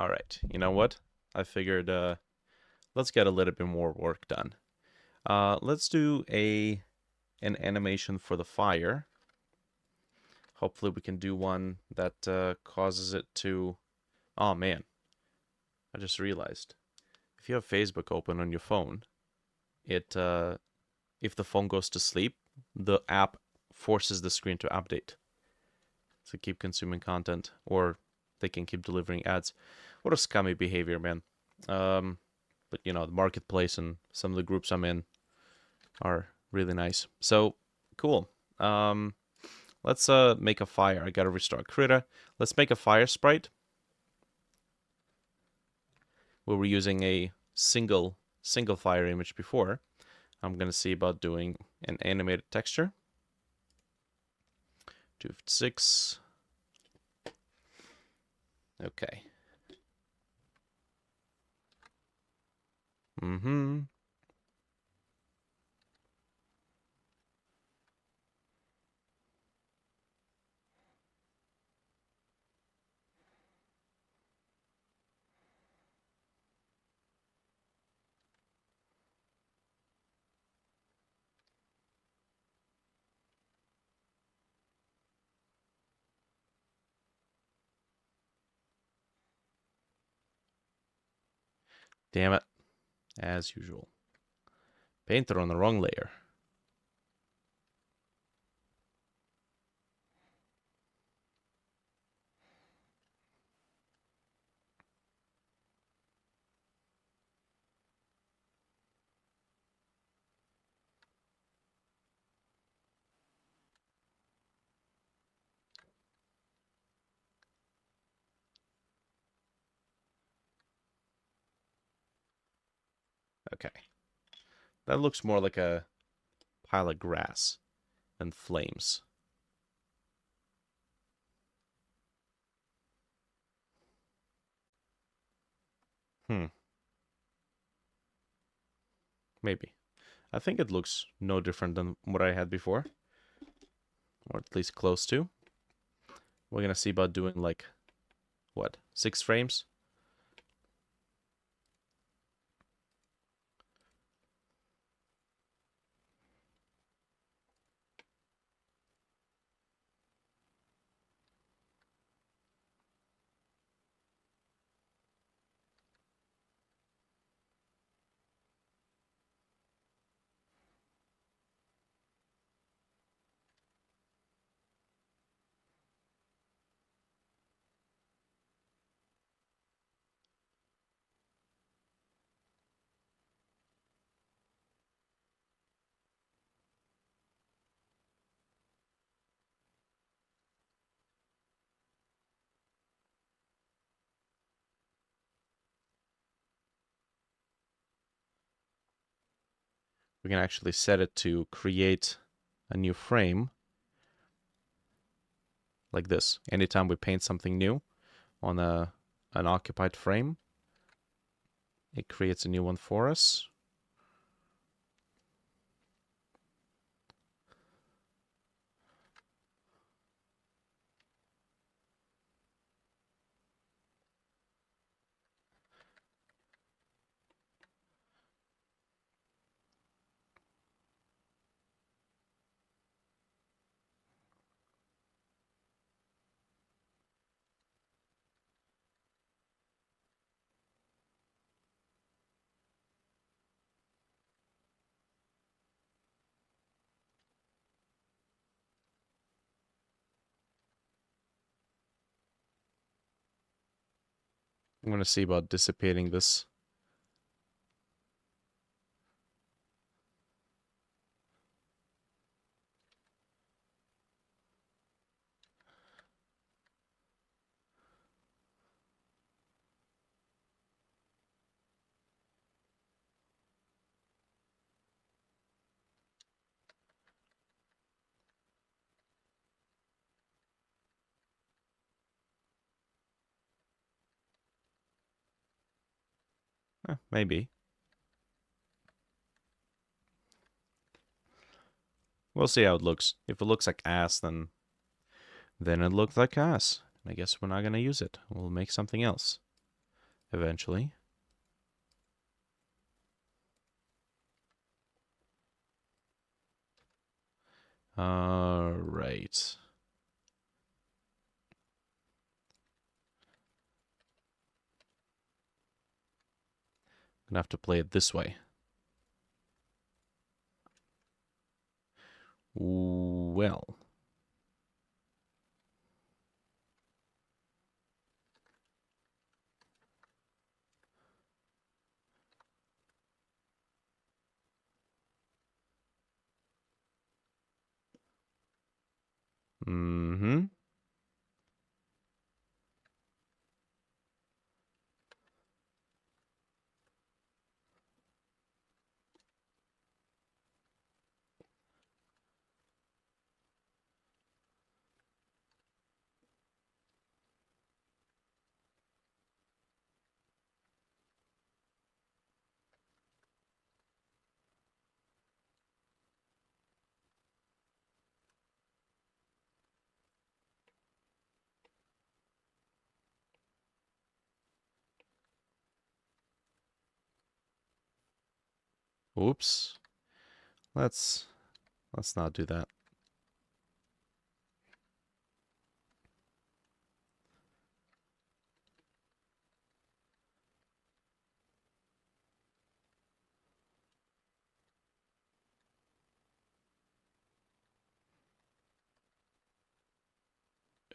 All right. You know what? I figured let's get a little bit more work done. Let's do an animation for the fire. Hopefully we can do one that causes it to... Oh man, I just realized. If you have Facebook open on your phone, it if the phone goes to sleep, the app forces the screen to update. So keep consuming content, or they can keep delivering ads. What a scummy behavior, man. But you know, the marketplace and some of the groups I'm in are really nice. So cool. Let's make a fire. I gotta restart Krita. Let's make a fire sprite. We were using a single fire image before. I'm gonna see about doing an animated texture. 256. Okay. Mm-hmm. Damn it. As usual. Painted on the wrong layer. Okay. That looks more like a pile of grass than flames. Hmm. Maybe. I think it looks no different than what I had before. Or at least close to. We're gonna see about doing like, what, 6 frames? We can actually set it to create a new frame. Like this. Anytime we paint something new on an occupied frame, it creates a new one for us. I'm going to see about dissipating this. Maybe. We'll see how it looks. If it looks like ass, then it looks like ass. I guess we're not going to use it. We'll make something else. eventually. Right. Gonna have to play it this way. Well. Mm-hmm. Oops. Let's not do that.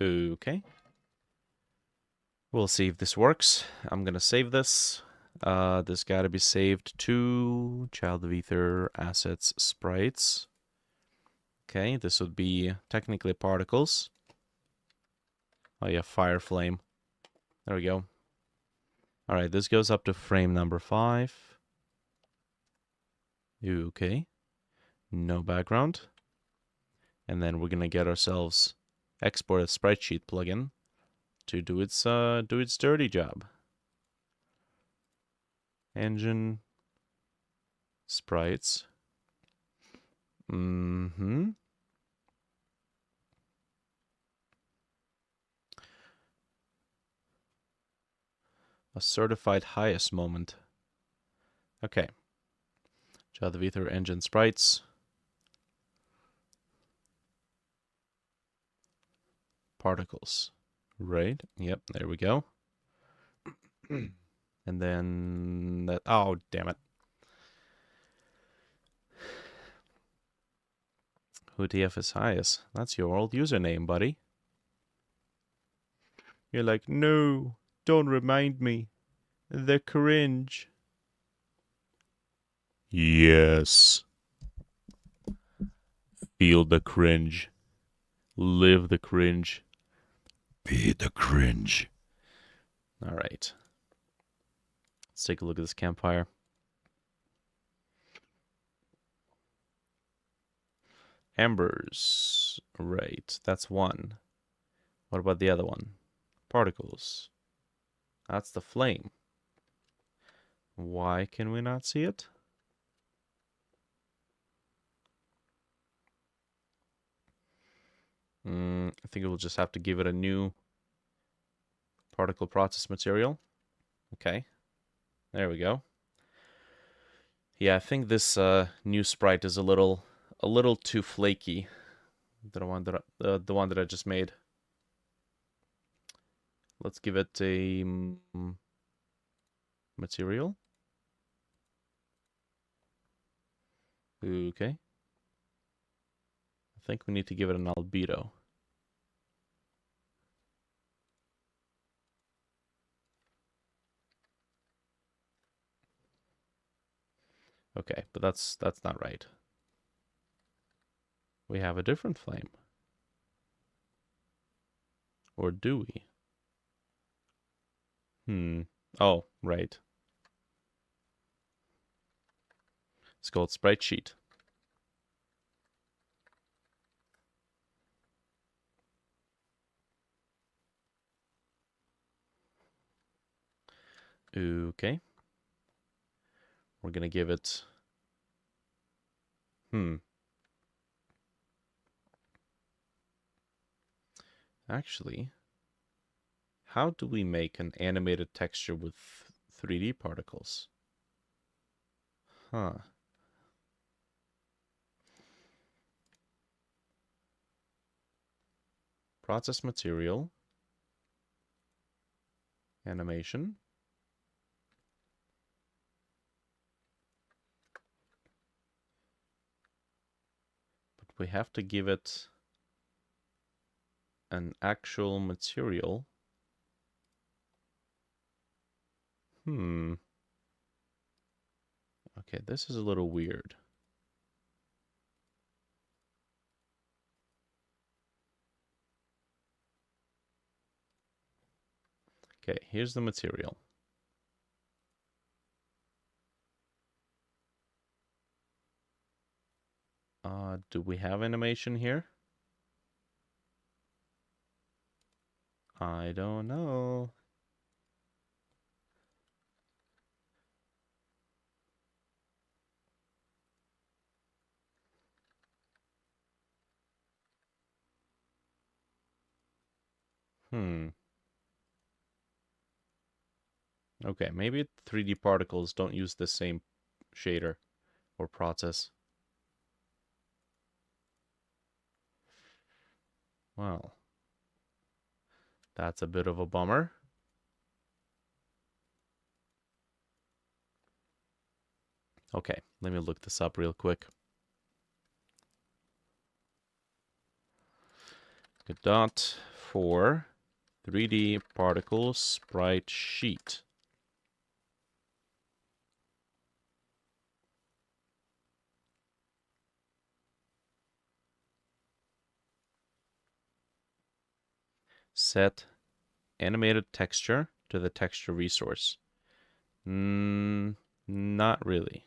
Okay. We'll see if this works. I'm gonna save this. This gotta be saved to Child of Ether Assets Sprites. Okay, this would be technically particles. Oh yeah, Fire Flame. There we go. Alright, this goes up to frame number 5. Okay. No background. And then we're gonna get ourselves export a sprite sheet plugin to do its dirty job. Engine sprites. Mm-hmm. A certified highest moment. Okay. Child of Ether engine sprites. Particles. Right. Yep, there we go. And then that, oh, damn it. Who TF is highest? That's your old username, buddy. You're like, no, don't remind me. The cringe. Yes. Feel the cringe. Live the cringe. Be the cringe. All right. Let's take a look at this campfire. Embers. Right, that's one. What about the other one? Particles. That's the flame. Why can we not see it? I think we'll just have to give it a new particle process material. Okay. There we go. Yeah, I think this new sprite is a little too flaky. The one that I just made. Let's give it a material. Okay. I think we need to give it an albedo. Okay, but that's not right. We have a different flame. Or do we? Oh, right. It's called sprite sheet. Okay. We're gonna give it... Actually, how do we make an animated texture with 3D particles. Huh. Process material. Animation. But we have to give it an actual material. Okay, this is a little weird. Okay, here's the material. Do we have animation here? I don't know. Okay, maybe 3D particles don't use the same shader or process. Well, that's a bit of a bummer. Okay, let me look this up real quick. Godot for 3D particle sprite sheet. Set animated texture to the texture resource. Not really.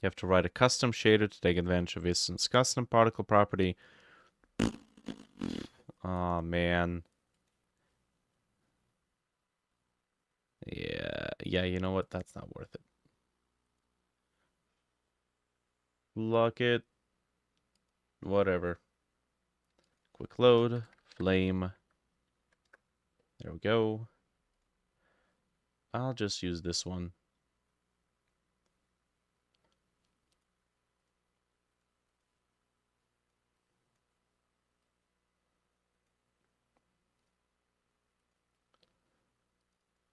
You have to write a custom shader to take advantage of Ison's custom particle property. Oh man. Yeah, you know what? That's not worth it. Lock it. Whatever. Quick load. Flame. There we go. I'll just use this one.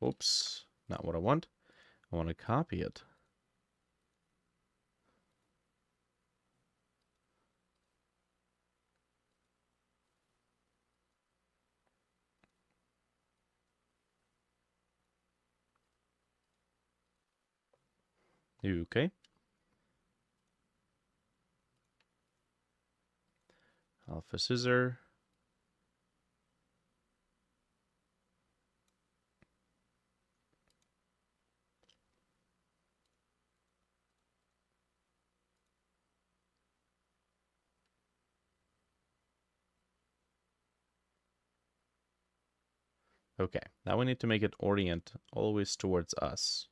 Oops, not what I want. I want to copy it. Okay. Alpha scissor. Okay, now we need to make it orient always towards us.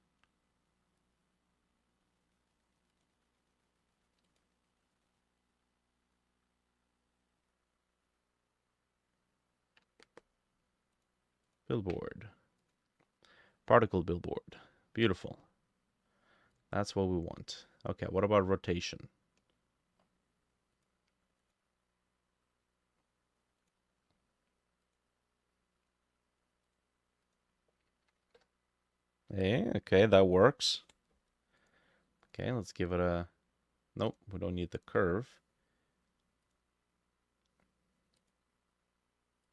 Billboard. Particle billboard. Beautiful. That's what we want. Okay, what about rotation? Okay, that works. Okay, let's give it a... Nope, we don't need the curve.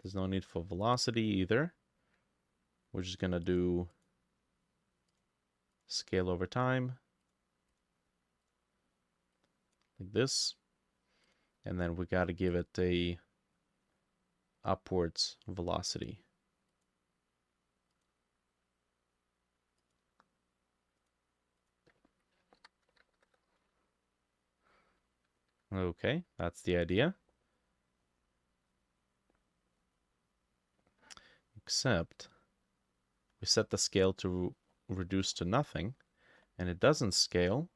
There's no need for velocity either. We're just gonna do scale over time. Like this. And then we gotta give it a upwards velocity. Okay, that's the idea. Except we set the scale to reduce to nothing, and it doesn't scale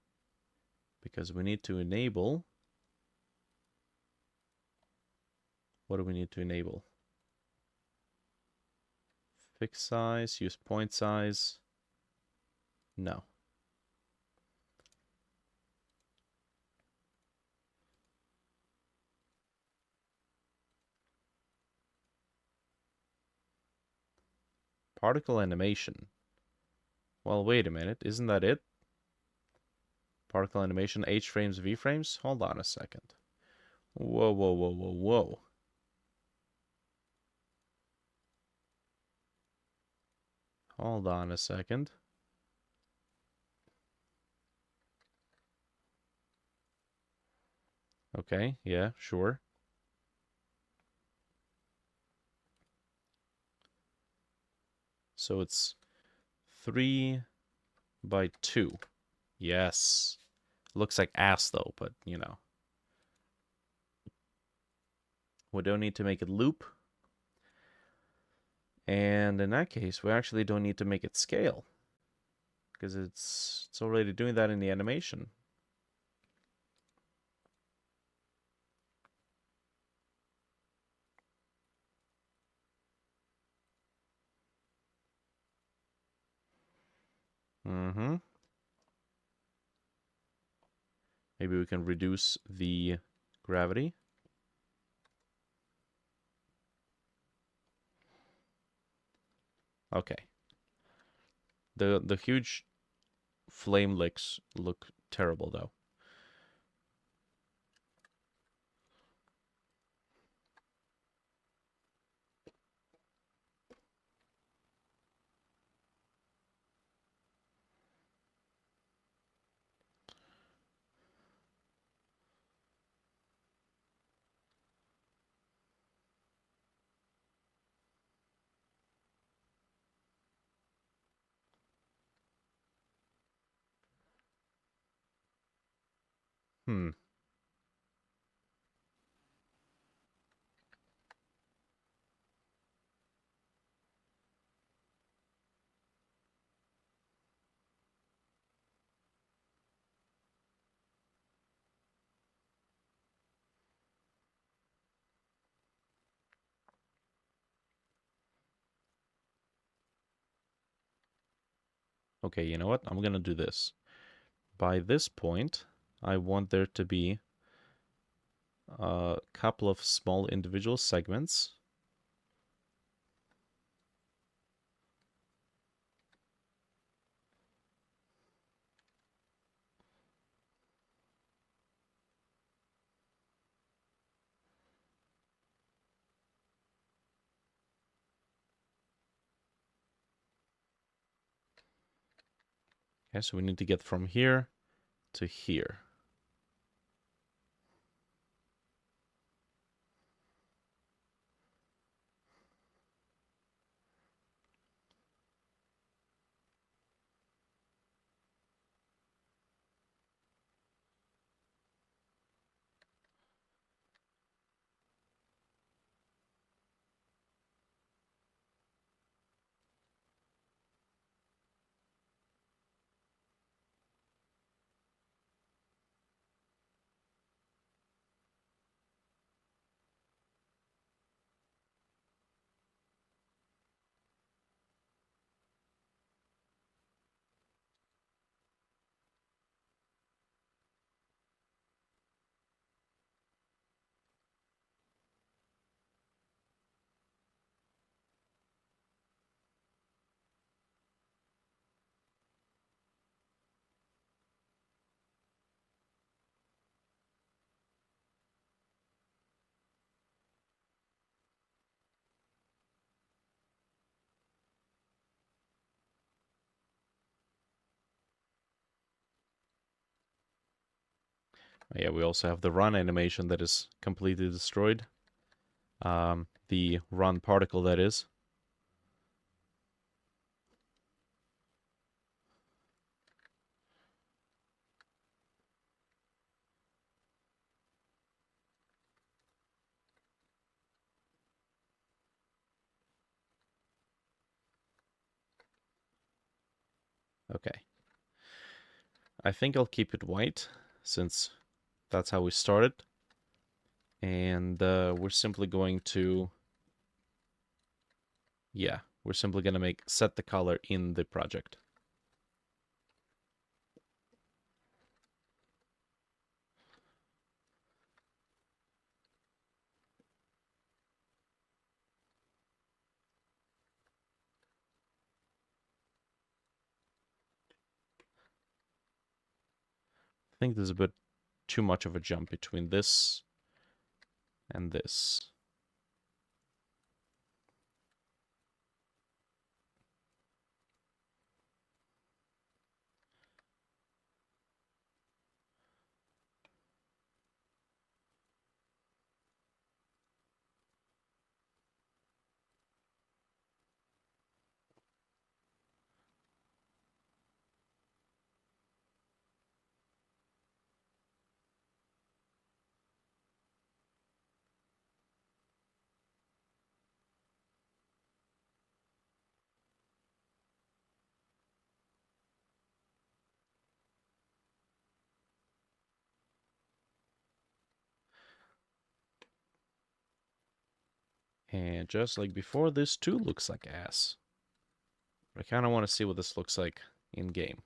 because we need to enable What do we need to enable? Fix size, use point size. No. Particle animation. Well, wait a minute. Isn't that it? Particle animation, H frames, V frames? Hold on a second. Whoa, whoa, whoa, whoa, whoa. Hold on a second. Okay, yeah, sure. So it's 3 by 2. Yes. Looks like ass though, but you know. We don't need to make it loop. And in that case, we actually don't need to make it scale. Because it's already doing that in the animation. Mm-hmm. Maybe we can reduce the gravity. Okay. The huge flame licks look terrible though. Hmm. Okay, you know what? I'm gonna do this. By this point, I want there to be a couple of small individual segments. Okay, so we need to get from here to here. Yeah, we also have the run animation that is completely destroyed. The run particle, that is. Okay. I think I'll keep it white, since that's how we started. And we're simply going to, yeah, we're simply going to set the color in the project. I think there's a bit too much of a jump between this and this. And just like before, this too looks like ass. But I kind of want to see what this looks like in game.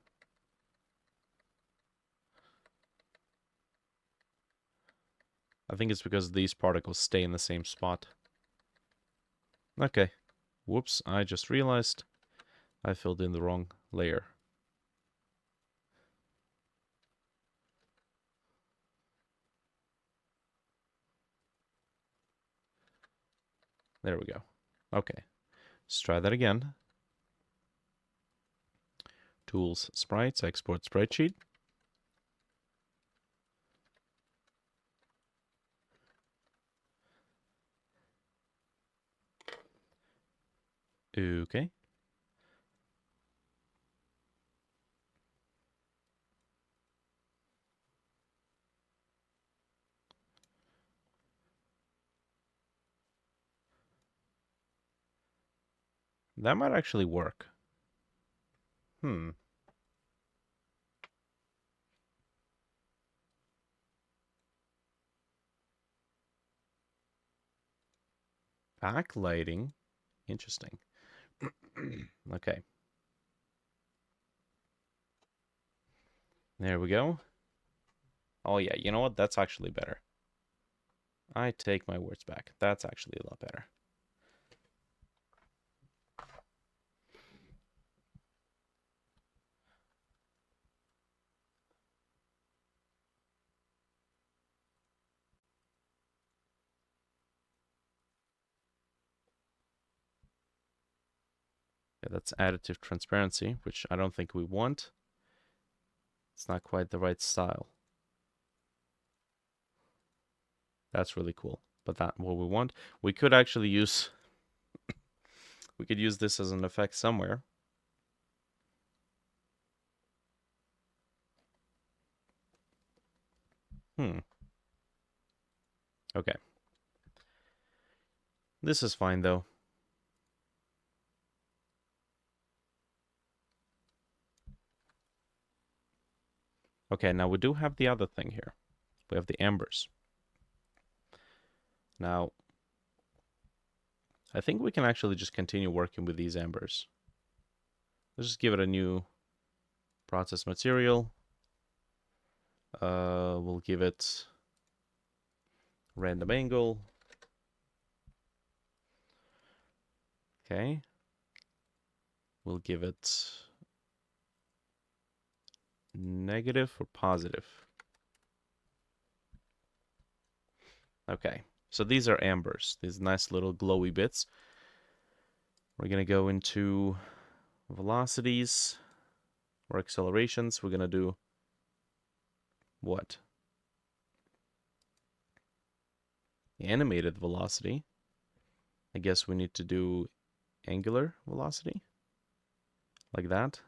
I think it's because these particles stay in the same spot. Okay. Whoops, I just realized I filled in the wrong layer. There we go. Okay. Let's try that again. Tools, sprites, export sprite sheet. Okay. That might actually work. Hmm. Backlighting. Interesting. Okay. There we go. Oh yeah, you know what? That's actually better. I take my words back. That's actually a lot better. Yeah, that's additive transparency, which I don't think we want. It's not quite the right style. That's really cool. But that's what we want. We could actually use... we could use this as an effect somewhere. Okay. This is fine, though. Okay, now we do have the other thing here. We have the embers. Now, I think we can actually just continue working with these embers. Let's just give it a new process material. We'll give it random angle. Okay. We'll give it negative or positive. Okay. So these are ambers, these nice little glowy bits. We're going to go into velocities or accelerations. We're going to do what? Animated velocity. I guess we need to do angular velocity. Like that.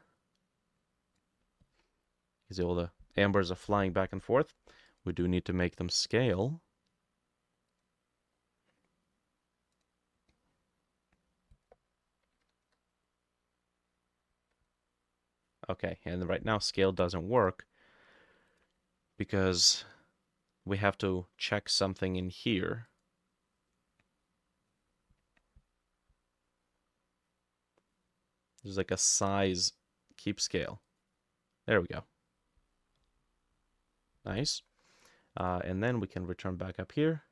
You see all the ambers are flying back and forth. We do need to make them scale. Okay, and right now scale doesn't work because we have to check something in here. There's like a size keep scale. There we go. Nice. And then we can return back up here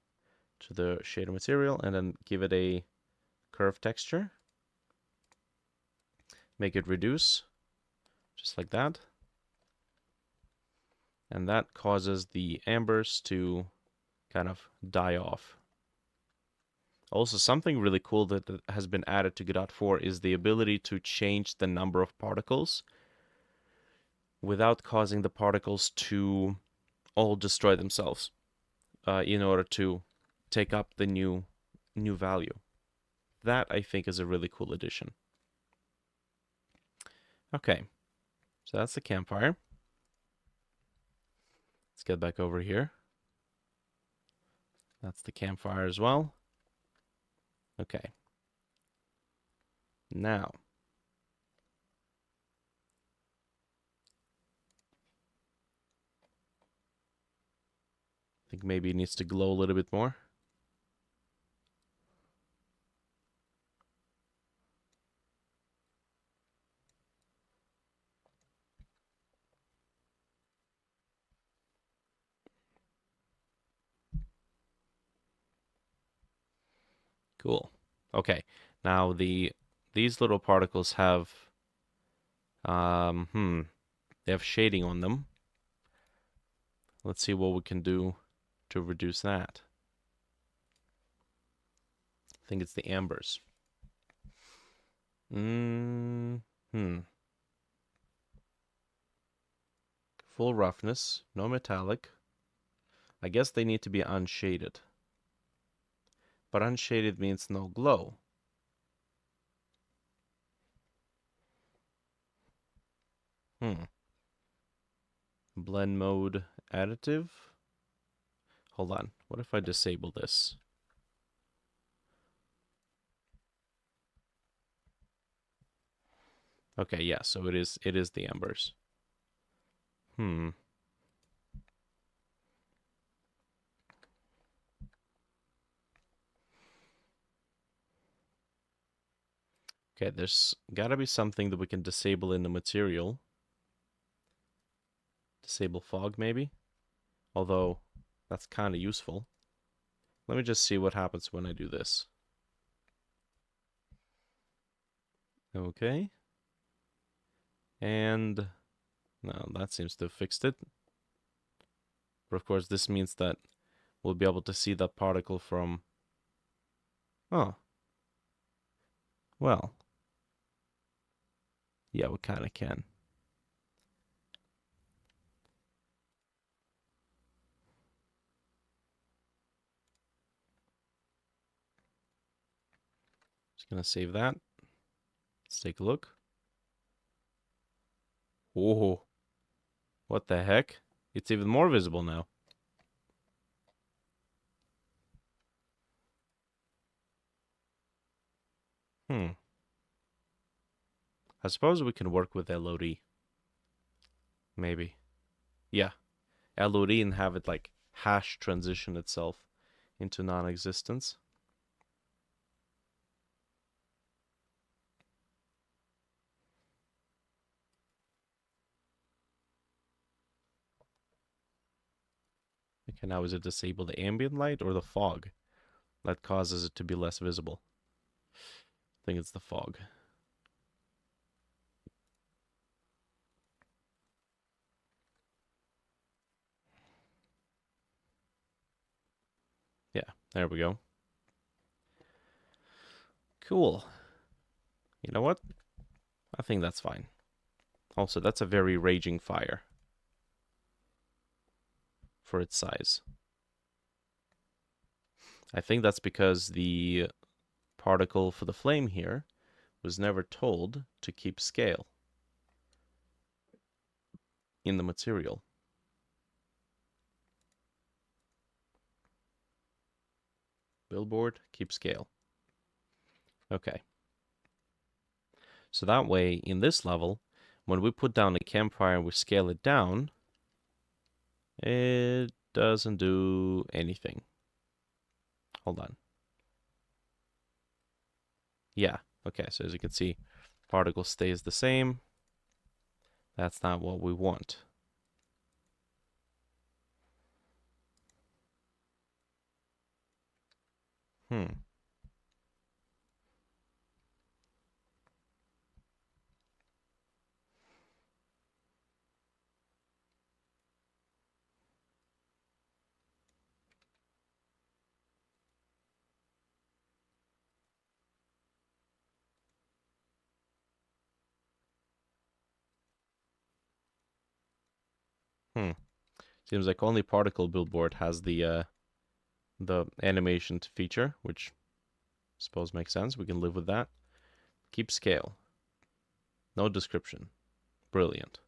to the shader material and then give it a curve texture. Make it reduce, just like that. And that causes the ambers to kind of die off. Also, something really cool that has been added to Godot 4 is the ability to change the number of particles without causing the particles to all destroy themselves in order to take up the new value. That, I think, is a really cool addition. Okay, so that's the campfire. Let's get back over here. That's the campfire as well. Okay. Now, I think maybe it needs to glow a little bit more. Cool. Okay. Now these little particles have they have shading on them. Let's see what we can do to reduce that. I think it's the ambers. Full roughness, no metallic. I guess they need to be unshaded. But unshaded means no glow. Blend mode additive. Hold on. What if I disable this? Okay, yeah, so it is the embers. Okay, there's gotta be something that we can disable in the material. Disable fog, maybe? Although, that's kind of useful. Let me just see what happens when I do this. Okay. And no, that seems to have fixed it. But of course, this means that we'll be able to see that particle from... Oh. Well. Yeah, we kind of can. Just gonna save that. Let's take a look. Oh. What the heck? It's even more visible now. I suppose we can work with LOD. Maybe. Yeah. LOD and have it like hash transition itself into non-existence. Okay, now is it disable the ambient light or the fog that causes it to be less visible? I think it's the fog. Yeah, there we go. Cool. You know what? I think that's fine. Also, that's a very raging fire for its size. I think that's because the particle for the flame here was never told to keep scale in the material. Billboard, keep scale. Okay. So that way, in this level, when we put down a campfire and we scale it down, it doesn't do anything. Hold on. Yeah, okay, so as you can see, particle stays the same. That's not what we want. Hmm. Hmm. Seems like only particle billboard has the animation feature, which I suppose makes sense. We can live with that. Keep scale. No description. Brilliant.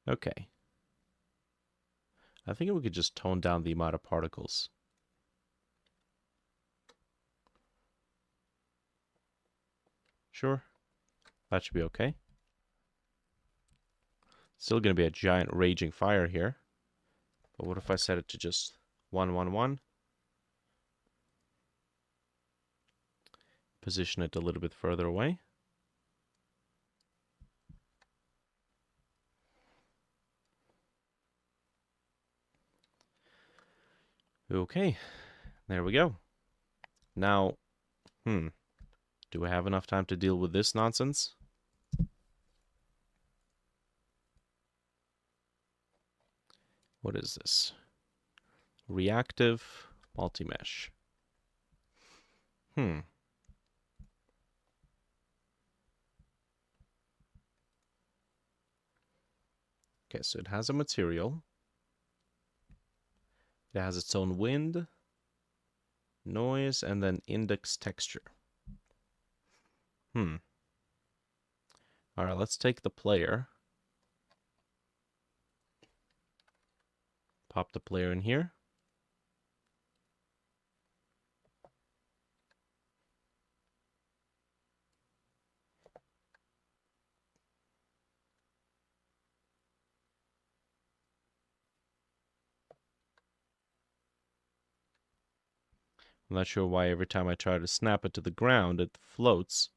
Okay. I think we could just tone down the amount of particles. Sure. That should be okay. Still going to be a giant raging fire here. But what if I set it to just 111? Position it a little bit further away. Okay, there we go. Now, do I have enough time to deal with this nonsense? What is this? Reactive multi-mesh. Okay, so it has a material. It has its own wind, noise, and then index texture. All right, let's take the player. Pop the player in here. I'm not sure why every time I try to snap it to the ground, it floats.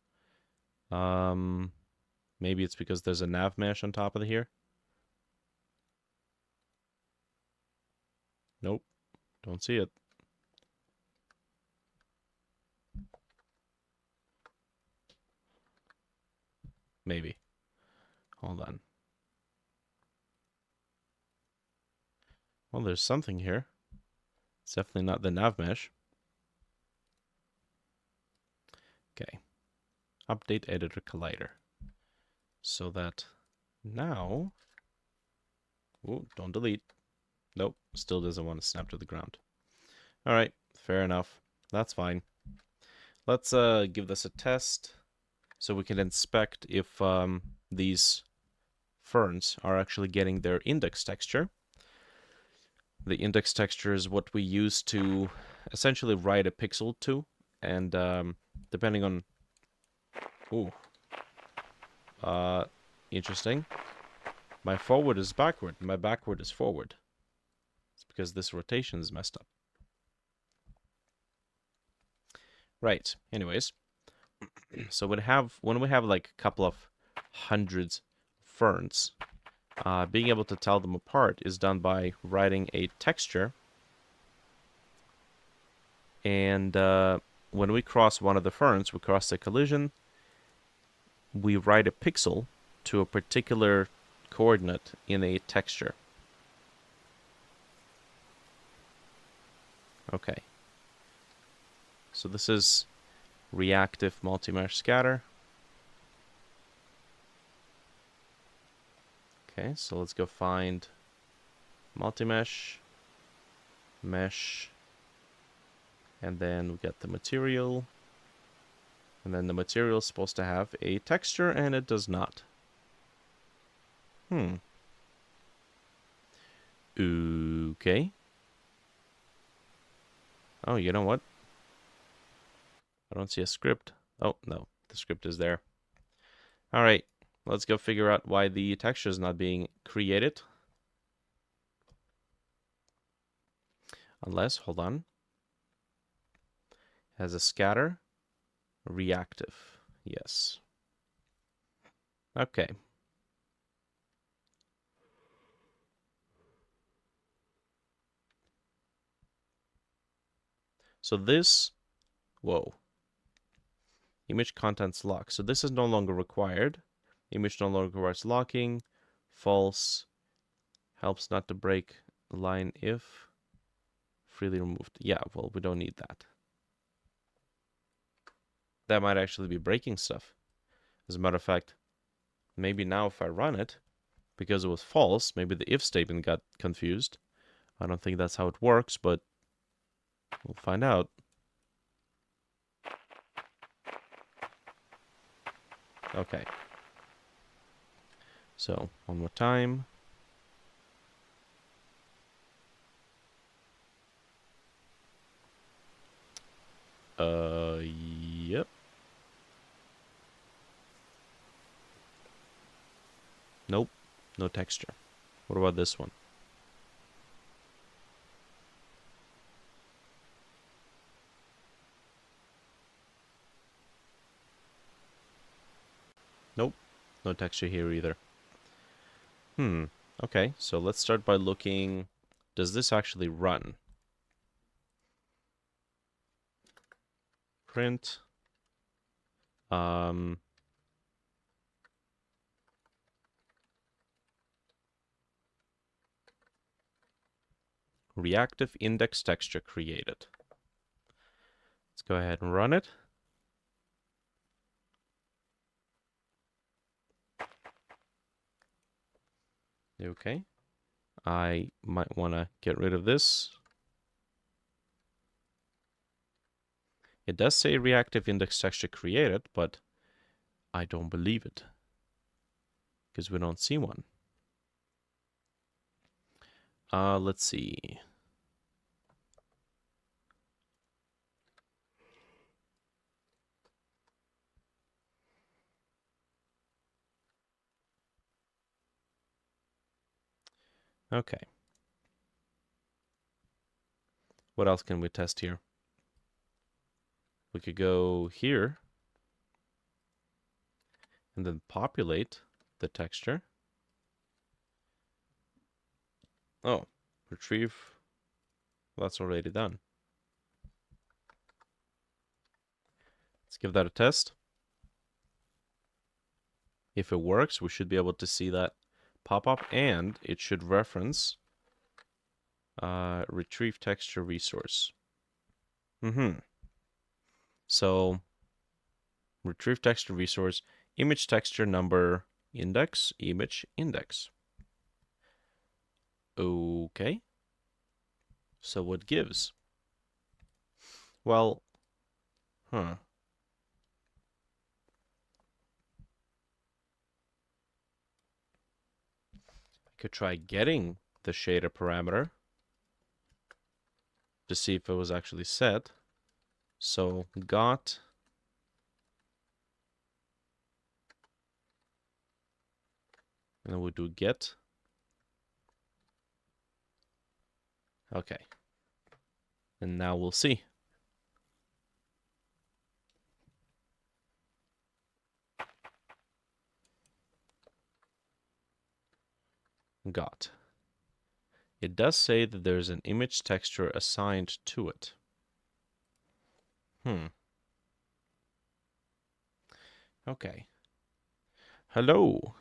Maybe it's because there's a nav mesh on top of here. Nope, don't see it. Maybe. Hold on. Well, there's something here. It's definitely not the nav mesh. Okay. Update editor collider. So that now... Ooh, don't delete. Nope, still doesn't want to snap to the ground. Alright, fair enough. That's fine. Let's give this a test so we can inspect if these ferns are actually getting their index texture. The index texture is what we use to essentially write a pixel to, and depending on... Ooh. Interesting. My forward is backward, my backward is forward. It's because this rotation is messed up. Right, anyways. So when we have like a couple of hundreds ferns, being able to tell them apart is done by writing a texture. And when we cross one of the ferns, we cross the collision, we write a pixel to a particular coordinate in a texture. Okay. So this is reactive multi-mesh scatter. Okay, so let's go find multi-mesh, mesh, And then we get the material. And then the material is supposed to have a texture, and it does not. Okay. Oh, you know what? I don't see a script. Oh, no. The script is there. All right. Let's go figure out why the texture is not being created. Unless, hold on. Has a scatter. Reactive. Yes. Okay. So this, whoa. Image contents lock. So this is no longer required. Image no longer requires locking. False. Helps not to break line if freely removed. Yeah, well, we don't need that. That might actually be breaking stuff. As a matter of fact, maybe now if I run it, because it was false, maybe the if statement got confused. I don't think that's how it works, but we'll find out. Okay. So, one more time. Yep. Nope. No texture. What about this one? Nope. No texture here either. Okay, so let's start by looking... Does this actually run? Print. Reactive index texture created. Let's go ahead and run it. Okay. I might want to get rid of this. It does say reactive index texture created, but I don't believe it. Because we don't see one. Let's see. Okay. What else can we test here? We could go here and then populate the texture. Oh, retrieve. That's already done. Let's give that a test. If it works, we should be able to see that pop up, and it should reference retrieve texture resource. So retrieve texture resource, image texture number index, image index. Okay. So what gives? Well, I could try getting the shader parameter to see if it was actually set. So got and then we'll do get. Okay. And now we'll see. Got. It does say that there's an image texture assigned to it. Okay. Hello.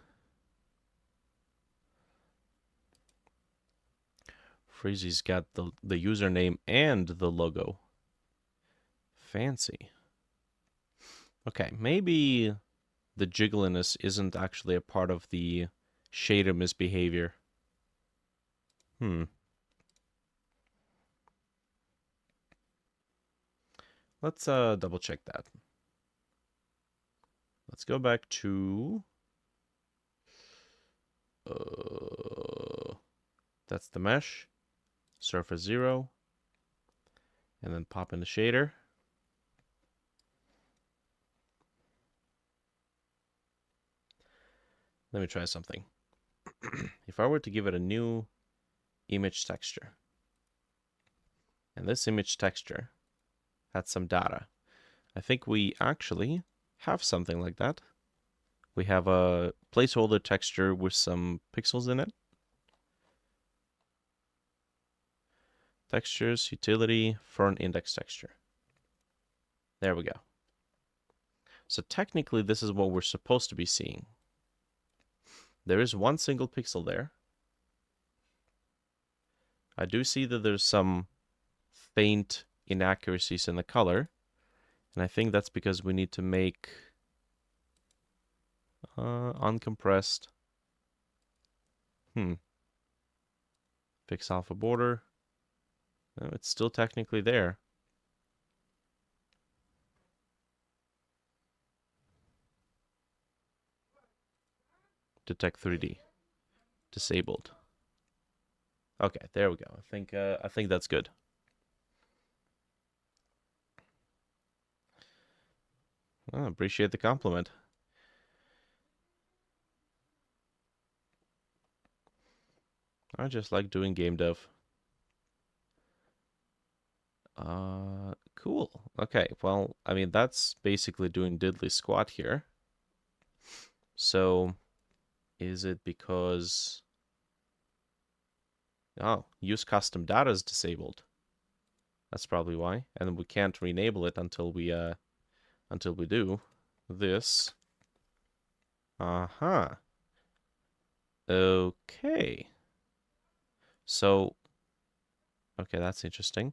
Freezy's got the username and the logo. Fancy. Okay, maybe the jiggliness isn't actually a part of the shader misbehavior. Let's double check that. Let's go back to that's the mesh, surface 0, and then pop in the shader. Let me try something. If I were to give it a new image texture, and this image texture had some data, I think we actually have something like that. We have a placeholder texture with some pixels in it. Textures, utility, fern index texture. There we go. So technically this is what we're supposed to be seeing. There is one single pixel there. I do see that there's some faint inaccuracies in the color, and I think that's because we need to make uncompressed. Fix alpha border. No, it's still technically there. Detect 3D. Disabled. Okay, there we go. I think that's good. I appreciate the compliment. I just like doing game dev. Cool. Okay, well, I mean, that's basically doing diddly squat here. So, is it because... Oh, use custom data is disabled. That's probably why. And we can't re-enable it until we do this. Uh-huh. Okay. So, okay, that's interesting.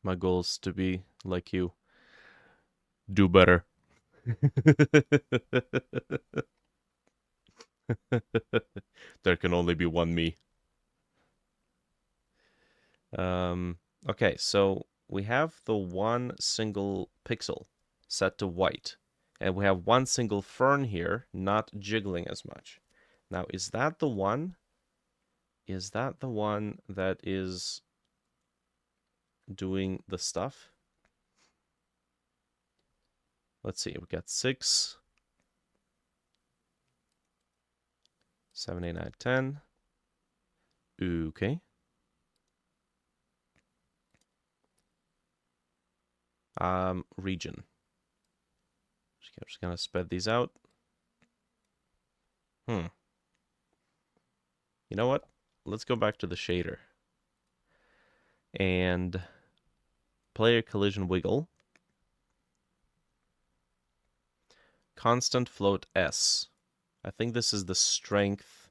My goal is to be like you. Do better. There can only be one me. Okay, so we have the one single pixel set to white, and we have one single fern here not jiggling as much. Now, is that the one? Is that the one that is doing the stuff? Let's see, we got 6, 7, 8, 9, 10. Okay. Region. I'm just gonna spread these out. You know what? Let's go back to the shader. And player collision wiggle. Constant float S. I think this is the strength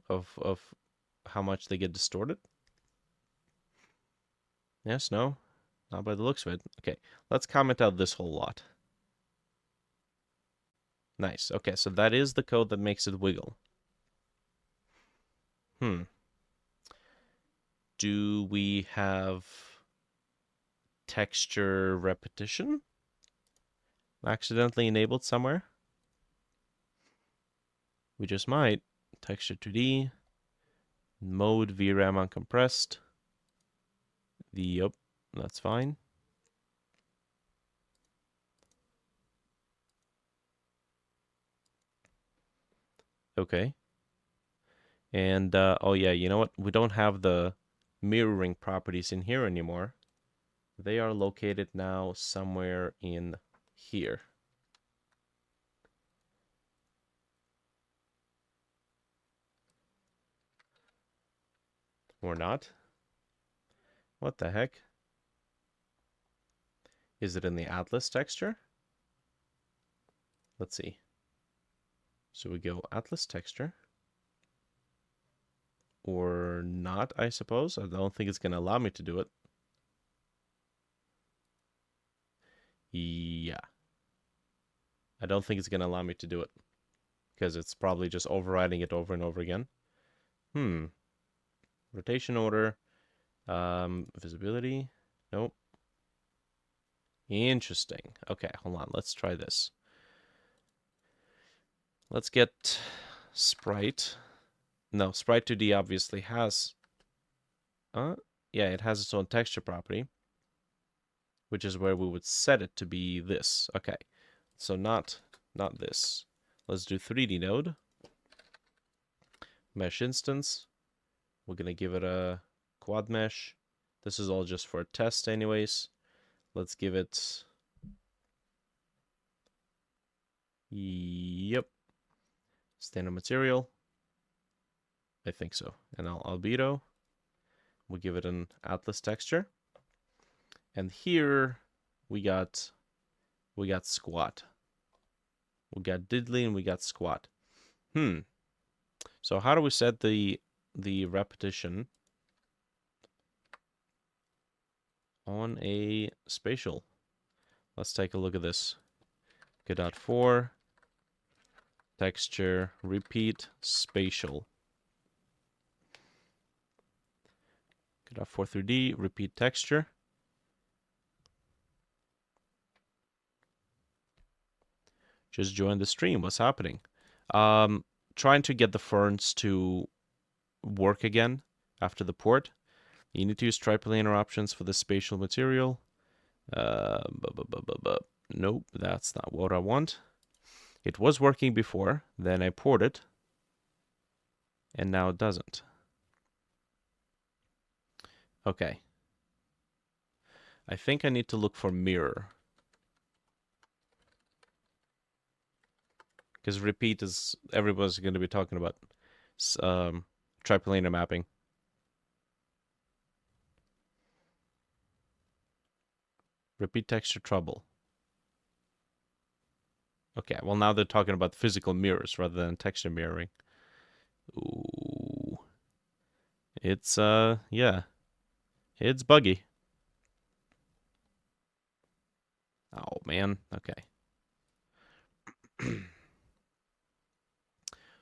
of how much they get distorted. Yes, no? Not by the looks of it. Okay, let's comment out this whole lot. Nice. Okay, so that is the code that makes it wiggle. Do we have texture repetition accidentally enabled somewhere? We just might. Texture 2D. Mode VRAM uncompressed. Yep, that's fine. Okay. And, oh yeah, you know what? We don't have the mirroring properties in here anymore. They are located now somewhere in here. Or not. What the heck? Is it in the Atlas texture? Let's see. So we go Atlas texture. Or not, I suppose. I don't think it's going to allow me to do it. Yeah. I don't think it's going to allow me to do it. because it's probably just overriding it over and over again. Rotation order. Visibility. Nope. Interesting. Okay, hold on. Let's try this. Let's get sprite. No, sprite 2D obviously has... yeah, it has its own texture property, which is where we would set it to be this. Okay, so not this. Let's do 3D node. Mesh instance. We're going to give it a quad mesh. This is all just for a test anyways. Let's give it... Yep. Standard material. I think so. And albedo. We'll give it an atlas texture. And here we got squat. We got diddly and we got squat. So how do we set the repetition on a spatial? Let's take a look at this. Godot 4 texture repeat spatial. Godot 4 3D repeat texture. Just join the stream. What's happening? Trying to get the ferns to work again after the port. You need to use triplanar options for the spatial material. Nope, that's not what I want. It was working before, then I ported, and now it doesn't. Okay. I think I need to look for mirror. Because repeat is, everybody's going to be talking about triplanar mapping. Repeat texture trouble. Okay, well now they're talking about physical mirrors rather than texture mirroring. Ooh. It's, yeah. It's buggy. Oh, man. Okay.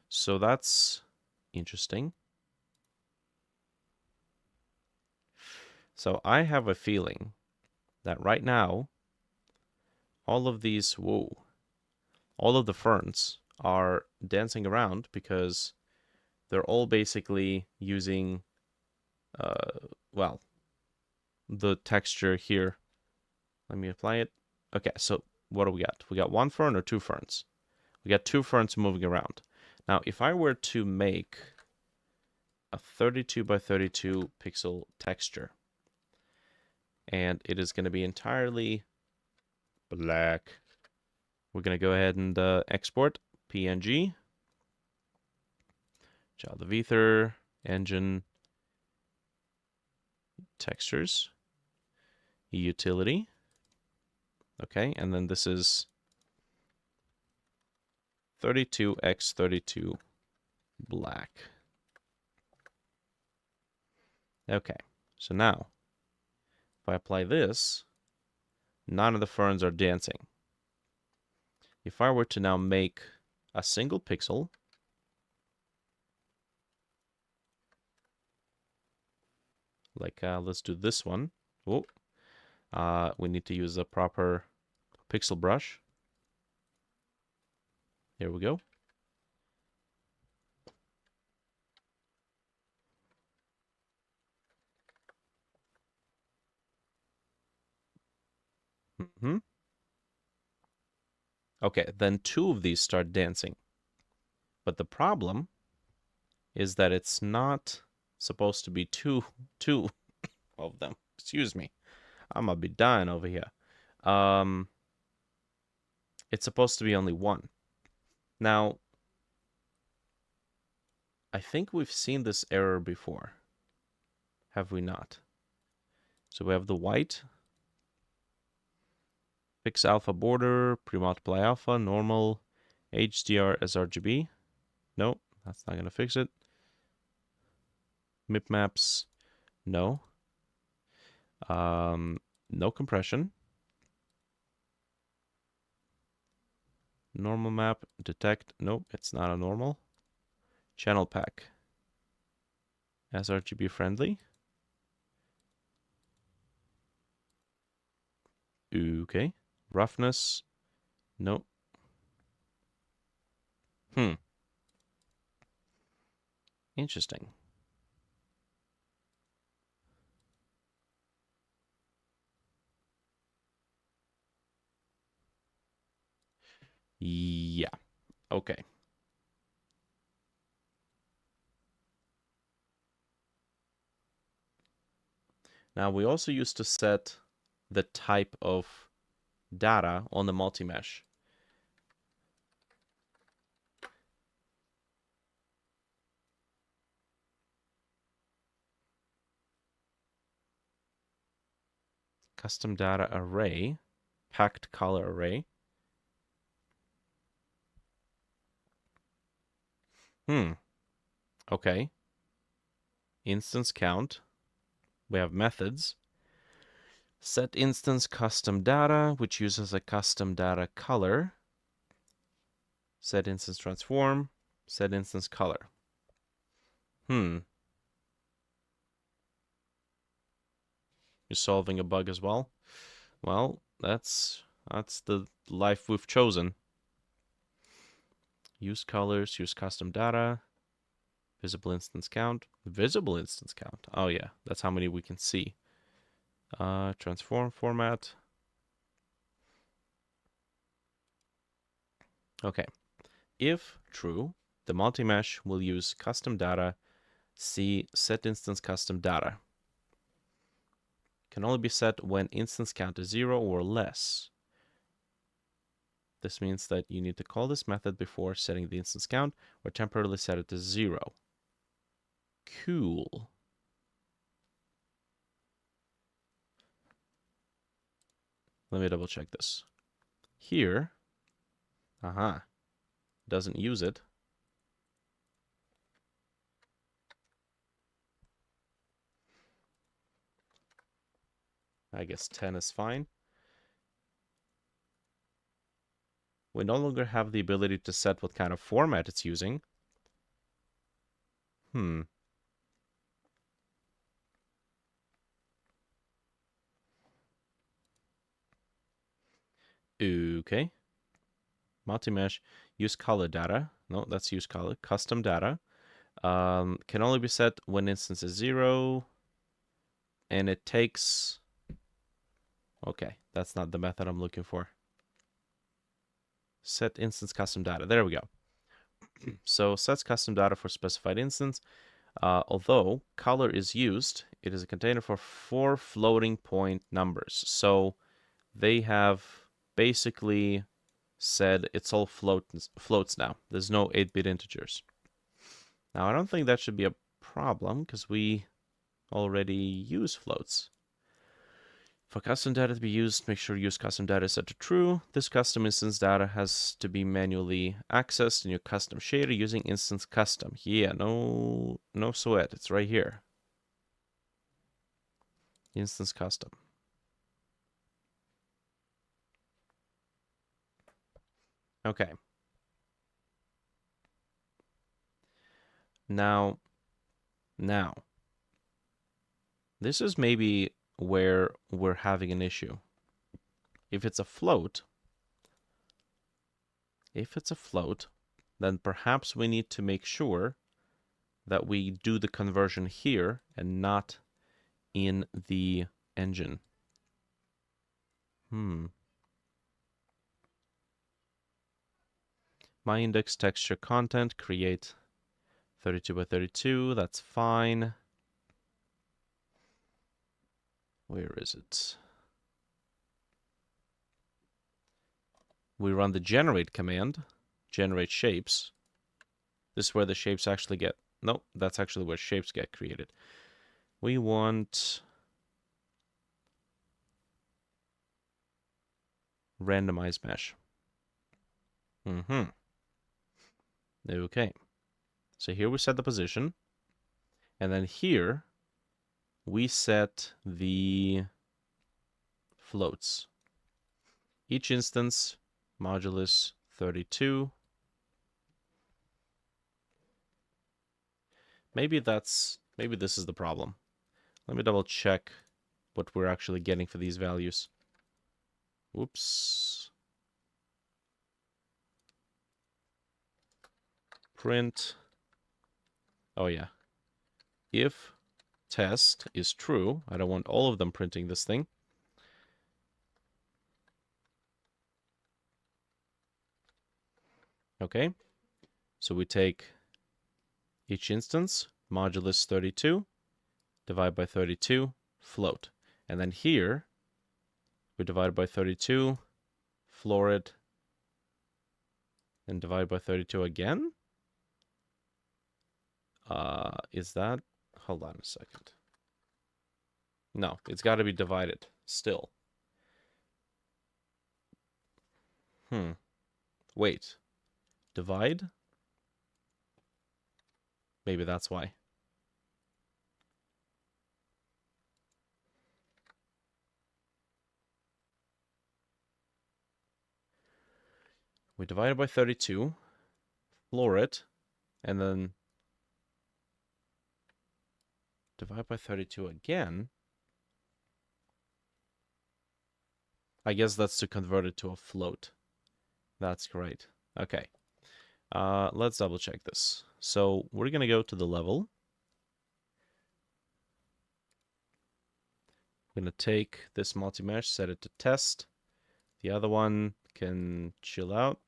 So that's interesting. So I have a feeling that right now, all of these, all of the ferns are dancing around because they're all basically using, well, the texture here. Let me apply it. Okay, so what do we got? We got one fern or two ferns? We got two ferns moving around. Now, if I were to make a 32 by 32 pixel texture, and it is going to be entirely black, we're going to go ahead and export PNG, child of ether, engine, textures, utility. Okay, and then this is 32x32 black. Okay, so now, if I apply this, none of the ferns are dancing. If I were to now make a single pixel, like let's do this one. Oh, we need to use a proper pixel brush. Here we go. Okay, then two of these start dancing. But the problem is that it's not supposed to be two of them. Excuse me. I'm gonna be dying over here. It's supposed to be only one. Now, I think we've seen this error before. Have we not? So we have the white. Fix alpha border, pre-multiply alpha, normal, HDR sRGB. Nope, that's not going to fix it. MIP maps, no. No compression. Normal map, detect. Nope, it's not a normal. Channel pack. sRGB friendly. Okay. Roughness. Nope. Interesting. Yeah. Okay. Now we also used to set the type of data on the multi-mesh. Custom data array, packed color array. Okay. Instance count. We have methods. Set instance custom data, which uses a custom data color. Set instance transform. Set instance color. You're solving a bug as well? Well, that's the life we've chosen. Use colors, use custom data, visible instance count. Visible instance count. Oh yeah, that's how many we can see. Transform format. Okay. If true, the multi-mesh will use custom data, see set instance custom data. Can only be set when instance count is 0 or less. This means that you need to call this method before setting the instance count or temporarily set it to 0. Cool. Let me double check this. Here, doesn't use it. I guess 10 is fine. We no longer have the ability to set what kind of format it's using. Okay. Multi-mesh, use color data. No, that's use color. Custom data. Can only be set when instance is 0. And it takes... Okay, that's not the method I'm looking for. Set instance custom data. There we go. So sets custom data for specified instance. Although color is used, it is a container for 4 floating point numbers. So they have basically said it's all floats now. There's no 8-bit integers. Now, I don't think that should be a problem because we already use floats. For custom data to be used, make sure use custom data set to true. This custom instance data has to be manually accessed in your custom shader using instance custom. Yeah, no sweat. It's right here. Instance custom. Okay. Now, this is maybe where we're having an issue. If it's a float, then perhaps we need to make sure that we do the conversion here and not in the engine. My index texture content, create 32 by 32, that's fine. Where is it? We run the generate command, generate shapes. This is where the shapes actually get... Nope, that's actually where shapes get created. We want randomize mesh. Okay. So here we set the position. And then here we set the floats. Each instance, modulus 32. Maybe this is the problem. Let me double check what we're actually getting for these values. Whoops. Print. Oh yeah. If test is true, I don't want all of them printing this thing. Okay. So we take each instance, modulus 32, divide by 32, float. And then here, we divide by 32, floor it, and divide by 32 again? Is that... Hold on a second. No, it's got to be divided still. Wait. Divide? Maybe that's why. We divide it by 32, floor it, and then divide by 32 again. I guess that's to convert it to a float. That's great. Okay. Let's double check this. So we're going to go to the level. I'm going to take this multi-mesh, set it to test. The other one can chill out.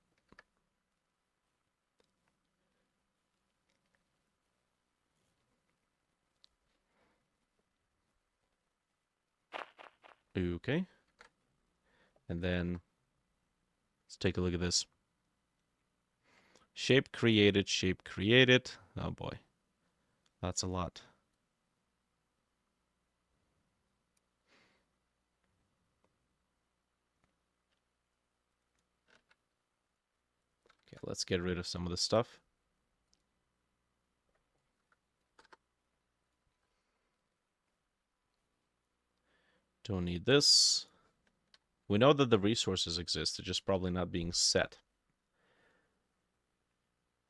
Okay. And then let's take a look at this. Shape created, shape created. Oh boy. That's a lot. Okay, let's get rid of some of the stuff. Don't need this. We know that the resources exist, they're just probably not being set.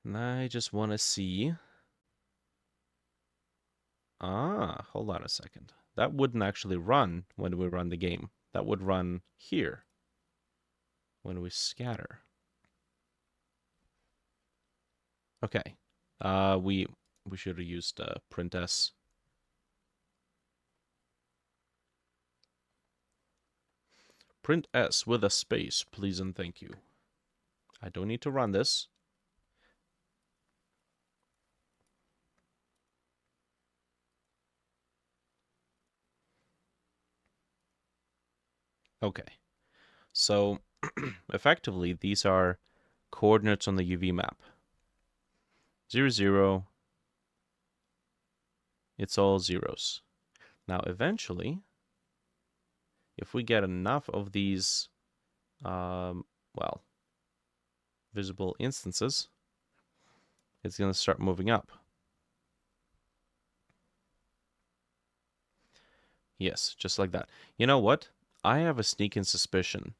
And I just want to see... hold on a second. That wouldn't actually run when we run the game. That would run here when we scatter. Okay. We should have used print s. Print s with a space, please and thank you. I don't need to run this. Okay. So, effectively, these are coordinates on the UV map. 0, 0. It's all zeros. Now, eventually, if we get enough of these, well, visible instances, it's going to start moving up. Yes, just like that. You know what? I have a sneaking suspicion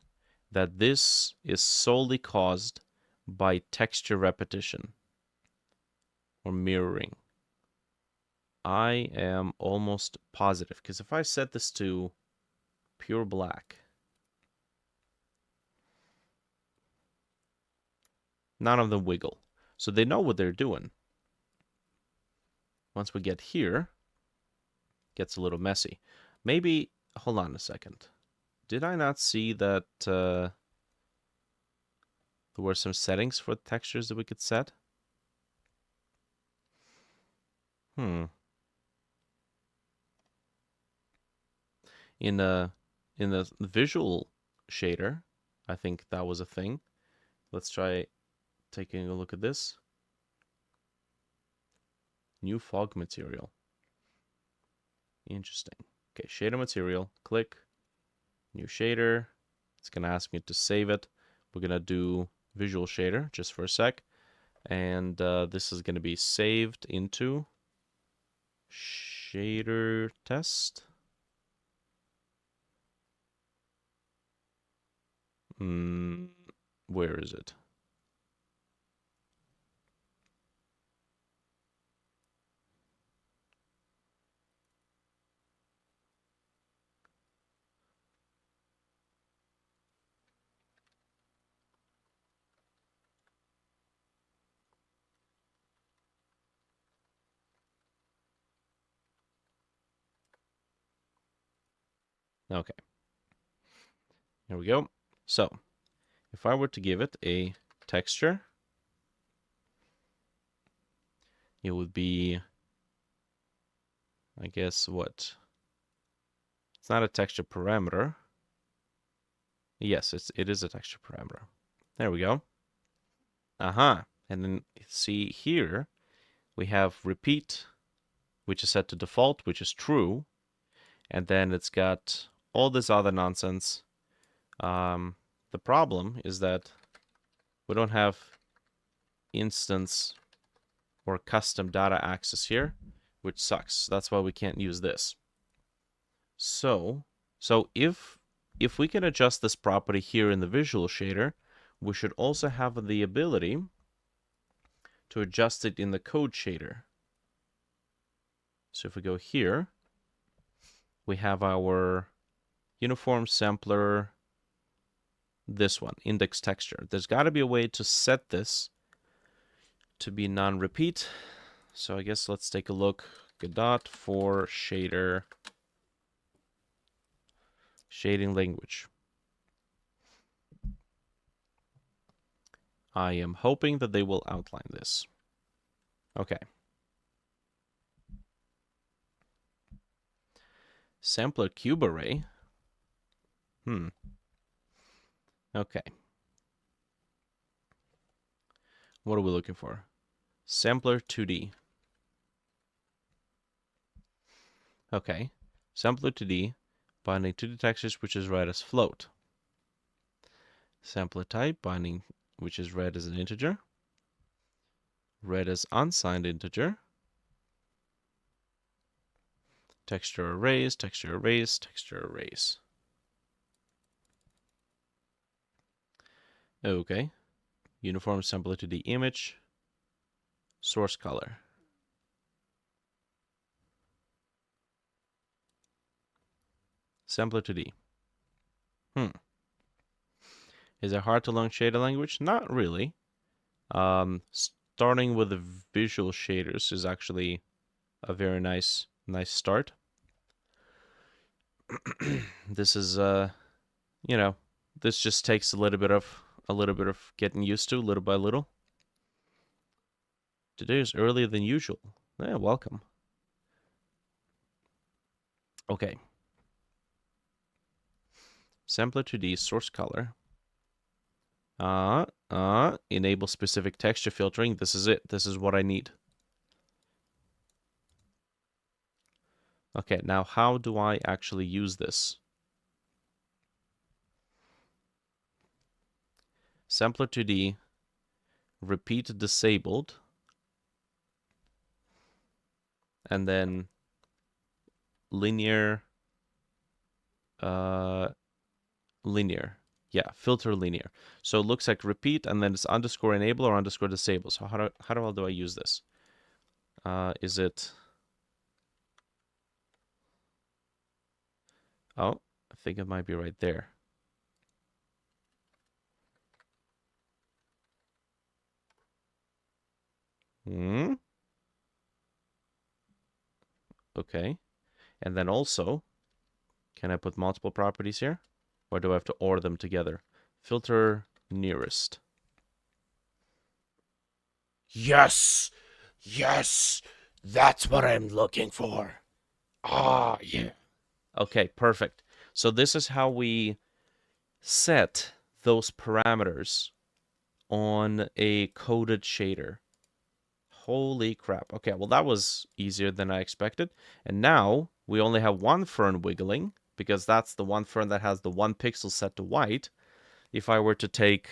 that this is solely caused by texture repetition or mirroring. I am almost positive, because if I set this to pure black, none of them wiggle. So they know what they're doing. Once we get here, it gets a little messy. Maybe, hold on a second. Did I not see that there were some settings for textures that we could set? In the visual shader, I think that was a thing. Let's try taking a look at this. New fog material. Interesting. Okay, shader material, click, new shader. It's gonna ask me to save it. We're gonna do visual shader just for a sec. And this is gonna be saved into shader test. Where is it? Okay. Here we go. So, if I were to give it a texture, it would be, I guess, what? It's not a texture parameter. Yes, it is a texture parameter. There we go. And then see here, we have repeat, which is set to default, which is true. And then it's got all this other nonsense. The problem is that we don't have instance or custom data access here, which sucks. That's why we can't use this. So if we can adjust this property here in the visual shader, we should also have the ability to adjust it in the code shader. So if we go here, we have our uniform sampler, this one, index texture. There's got to be a way to set this to be non-repeat. So I guess let's take a look. Godot for shader, shading language. I am hoping that they will outline this. Okay. Sampler cube array. Okay. What are we looking for? Sampler 2D. Okay. Sampler 2D, binding 2D textures, which is read as float. Sampler type, binding, which is read as an integer. Read as unsigned integer. Texture arrays, texture arrays, texture arrays. Okay. Uniform sampler 2D image. Source color. Sampler 2D. Is it hard to learn shader language? Not really. Starting with the visual shaders is actually a very nice start. This is you know, this just takes a little bit of getting used to, little by little. Today is earlier than usual. Yeah, welcome. Okay. Sampler 2D source color. Enable specific texture filtering. This is it. This is what I need. Okay, now how do I actually use this? Sampler 2D, repeat disabled, and then linear, linear. Yeah, filter linear. So it looks like repeat, and then it's underscore enable or underscore disable. So how do I use this? Is it... Oh, I think it might be right there. Okay. And then also, can I put multiple properties here? Or do I have to OR them together? Filter nearest. Yes! Yes! That's what I'm looking for. Ah, yeah. Okay, perfect. So this is how we set those parameters on a coded shader. Holy crap. Okay, well that was easier than I expected. And now we only have one fern wiggling, because that's the one fern that has the 1 pixel set to white. If I were to take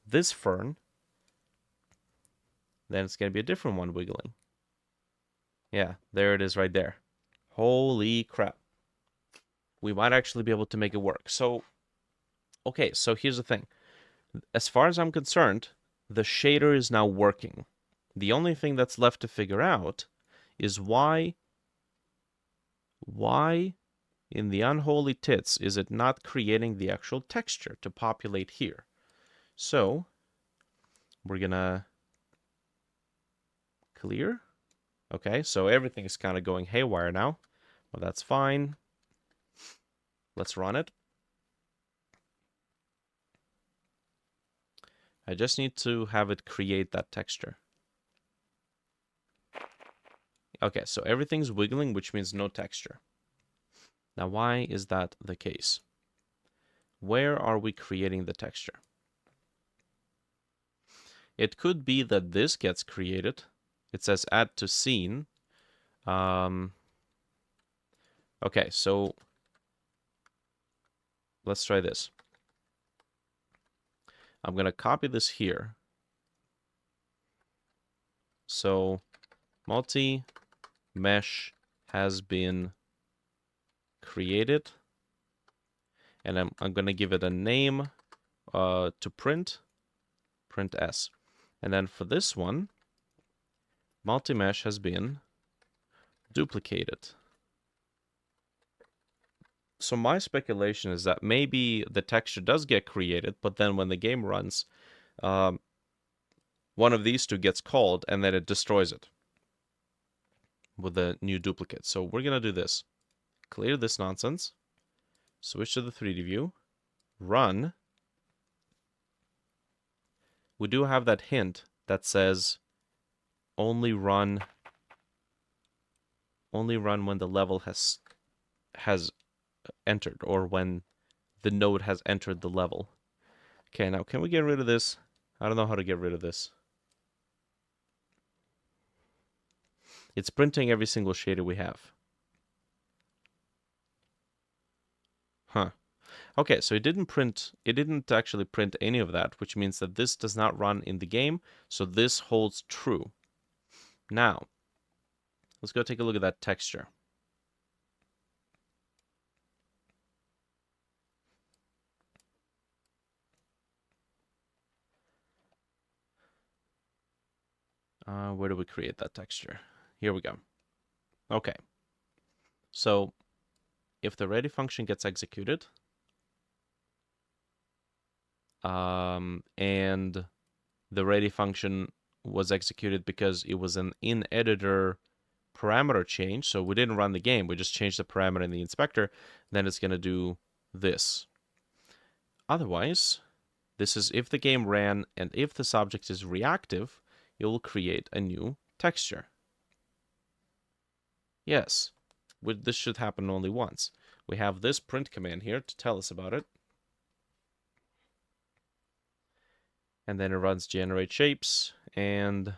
this fern, then it's going to be a different one wiggling. Yeah, there it is right there. Holy crap. We might actually be able to make it work. So, okay, so here's the thing. As far as I'm concerned, the shader is now working. The only thing that's left to figure out is why in the unholy tits is it not creating the actual texture to populate here. So, we're gonna clear. Okay, so everything is kind of going haywire now. Well, that's fine. Let's run it. I just need to have it create that texture. Okay, so everything's wiggling, which means no texture. Now, why is that the case? Where are we creating the texture? It could be that this gets created. It says add to scene. Okay, so let's try this. I'm going to copy this here. So multi-mesh has been created. And I'm going to give it a name to print S. And then for this one, multi-mesh has been duplicated. So my speculation is that maybe the texture does get created, but then when the game runs, one of these two gets called, and then it destroys it with the new duplicate. So we're going to do this. Clear this nonsense. Switch to the 3D view. Run. We do have that hint that says only run when the level has entered, or when the node has entered the level. Okay, now can we get rid of this? I don't know how to get rid of this. It's printing every single shader we have. Huh. Okay, so it didn't actually print any of that, which means that this does not run in the game, so this holds true. Now, let's go take a look at that texture. Where do we create that texture? Here we go. Okay. So, if the ready function gets executed, and the ready function was executed because it was an in-editor parameter change, so we didn't run the game, we just changed the parameter in the inspector, then it's going to do this. Otherwise, this is if the game ran, and if this object is reactive, it will create a new texture. Yes, this should happen only once. We have this print command here to tell us about it. And then it runs generate shapes, and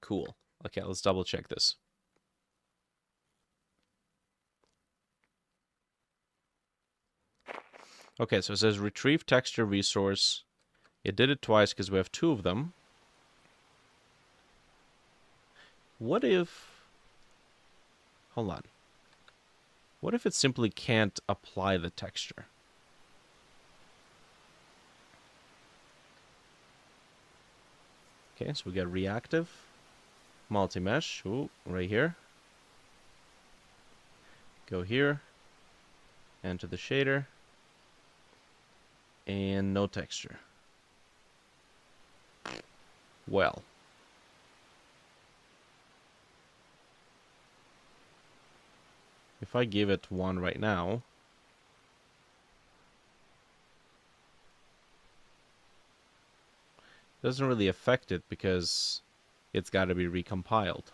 cool. Okay, let's double check this. Okay, so it says retrieve texture resource. It did it twice because we have two of them. What if... Hold on. What if it simply can't apply the texture? Okay, so we got reactive, multi-mesh, right here. Go here, enter the shader, and no texture. Well. If I give it one right now, it doesn't really affect it because it's got to be recompiled.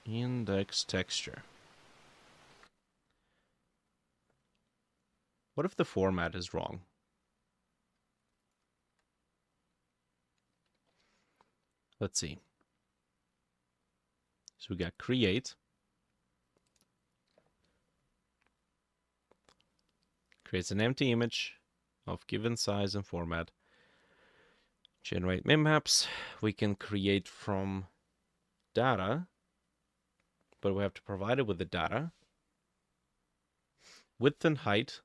Index texture. What if the format is wrong? Let's see. So we got create. Creates an empty image of given size and format. Generate mimmaps. We can create from data, but we have to provide it with the data. Width and height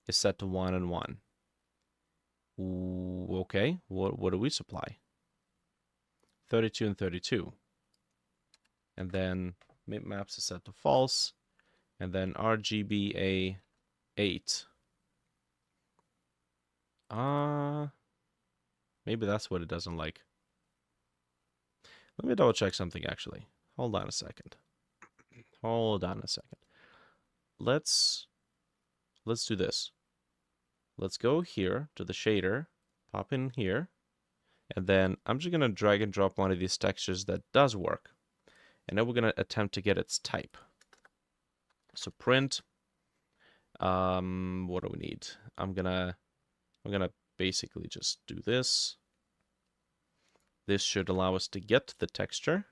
is set to 1 and 1. Ooh, okay, what do we supply? 32 and 32. And then maps is set to false. And then RGBA 8. Maybe that's what it doesn't like. Let me double check something actually. Hold on a second. Hold on a second. Let's do this. Let's go here to the shader, pop in here, and then I'm just gonna drag and drop one of these textures that does work. And then we're gonna attempt to get its type. So print. What do we need? I'm gonna basically just do this. This should allow us to get the texture.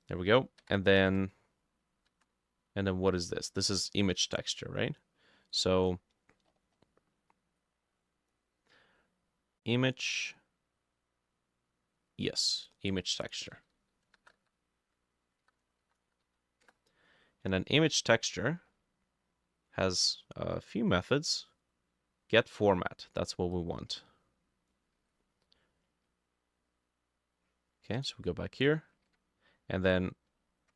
There we go. And then what is this? This is image texture, right? So image, yes, image texture. And an image texture has a few methods. Get format, that's what we want. Okay, so we go back here, and then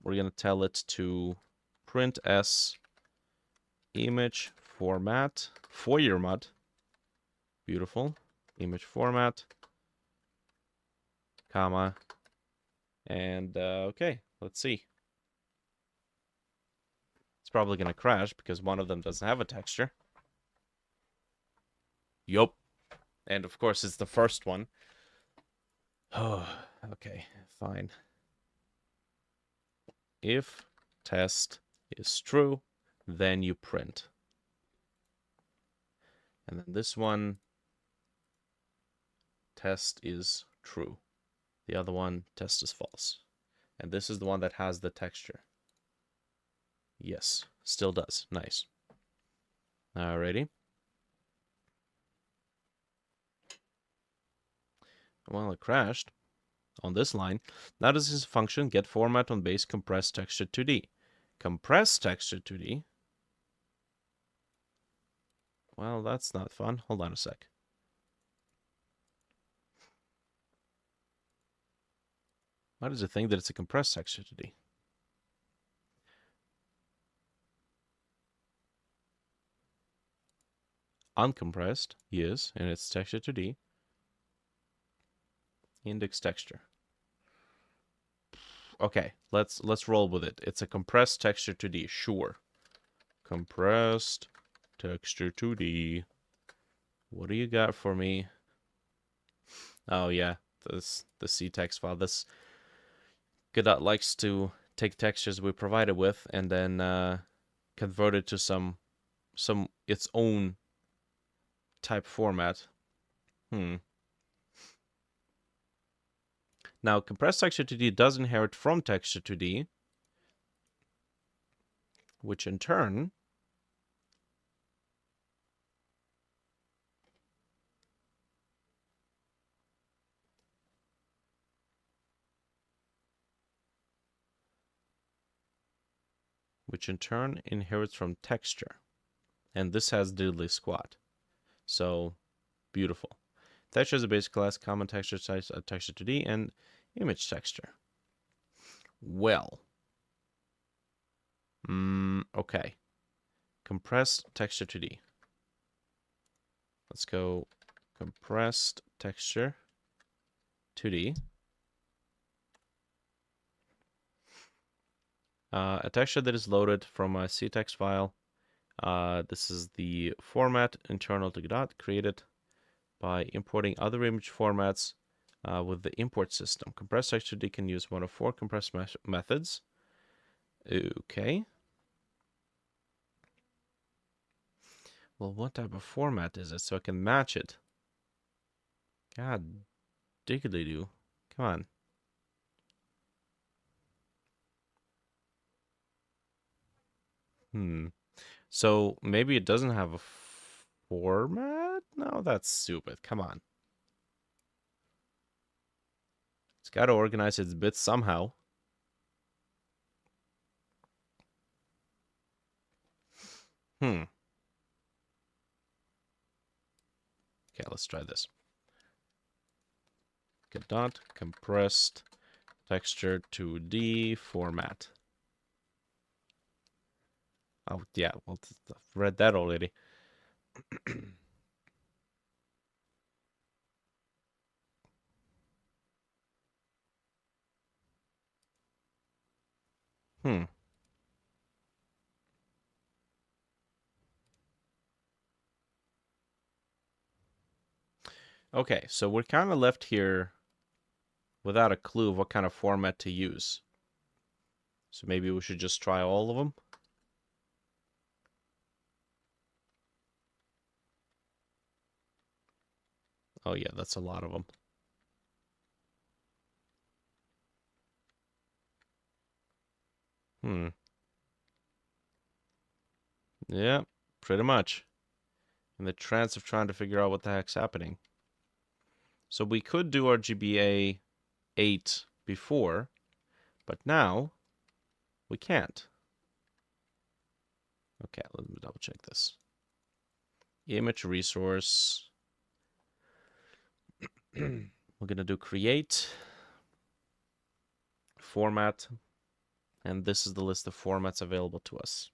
we're gonna tell it to print as image format for your mod. Beautiful. Image format, comma, and okay, let's see. It's probably gonna crash because one of them doesn't have a texture. Yup. And of course, it's the first one. Oh, okay, fine. If test is true, then you print. And then this one, test is true. The other one, test is false. And this is the one that has the texture. Yes, still does. Nice. Alrighty. Well, it crashed on this line. Now this is a function get format on base compress texture 2D. Compress texture 2D? Well, that's not fun. Hold on a sec. Why does it think that it's a compressed texture 2D? Uncompressed, yes, and it's texture 2D. Index texture. Okay, let's roll with it. It's a compressed texture 2D, sure. Compressed texture 2D. What do you got for me? Oh yeah, the ctext file. This Godot likes to take textures we provide it with and then convert it to some its own type format. Now, compressed texture 2D does inherit from texture 2D, which in turn inherits from texture. And this has diddly squat. So, beautiful. Texture is a basic class, common texture size, texture 2D, and image texture. Well. Okay. Compressed texture 2D. Let's go compressed texture 2D. A texture that is loaded from a ctext file. This is the format internal to Godot, created by importing other image formats with the import system. Compressed texture 2D can use one of 4 compressed methods. Okay. Well, what type of format is it so I can match it? God diggly do. Come on. So maybe it doesn't have a format? No, that's stupid. Come on. It's got to organize its bits somehow. Okay, let's try this. Godot compressed texture 2D format. Oh, yeah, well, I've read that already. Hmm. Okay, so we're kind of left here without a clue of what kind of format to use. So maybe we should just try all of them. Oh yeah, that's a lot of them. Hmm. Yeah, pretty much. In the trance of trying to figure out what the heck's happening. So we could do RGBA 8 before, but now we can't. Okay, let me double check this. Image resource. We're gonna do create, format, and this is the list of formats available to us.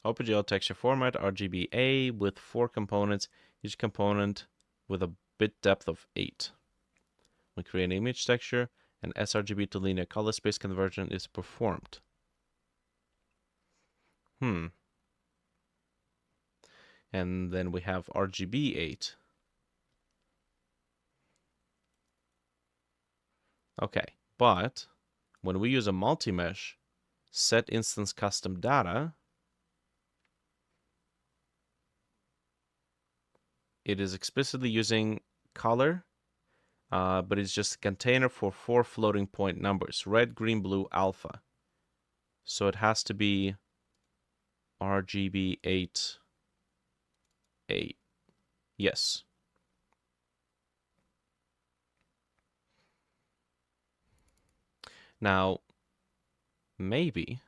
OpenGL texture format, RGBA with 4 components, each component with a bit depth of 8. We create an image texture, and sRGB to linear color space conversion is performed. And then we have RGB8. Okay, but when we use a multi-mesh, set instance custom data, it is explicitly using color, but it's just a container for 4 floating point numbers, red, green, blue, alpha. So it has to be RGB8A. Yes. Now, maybe,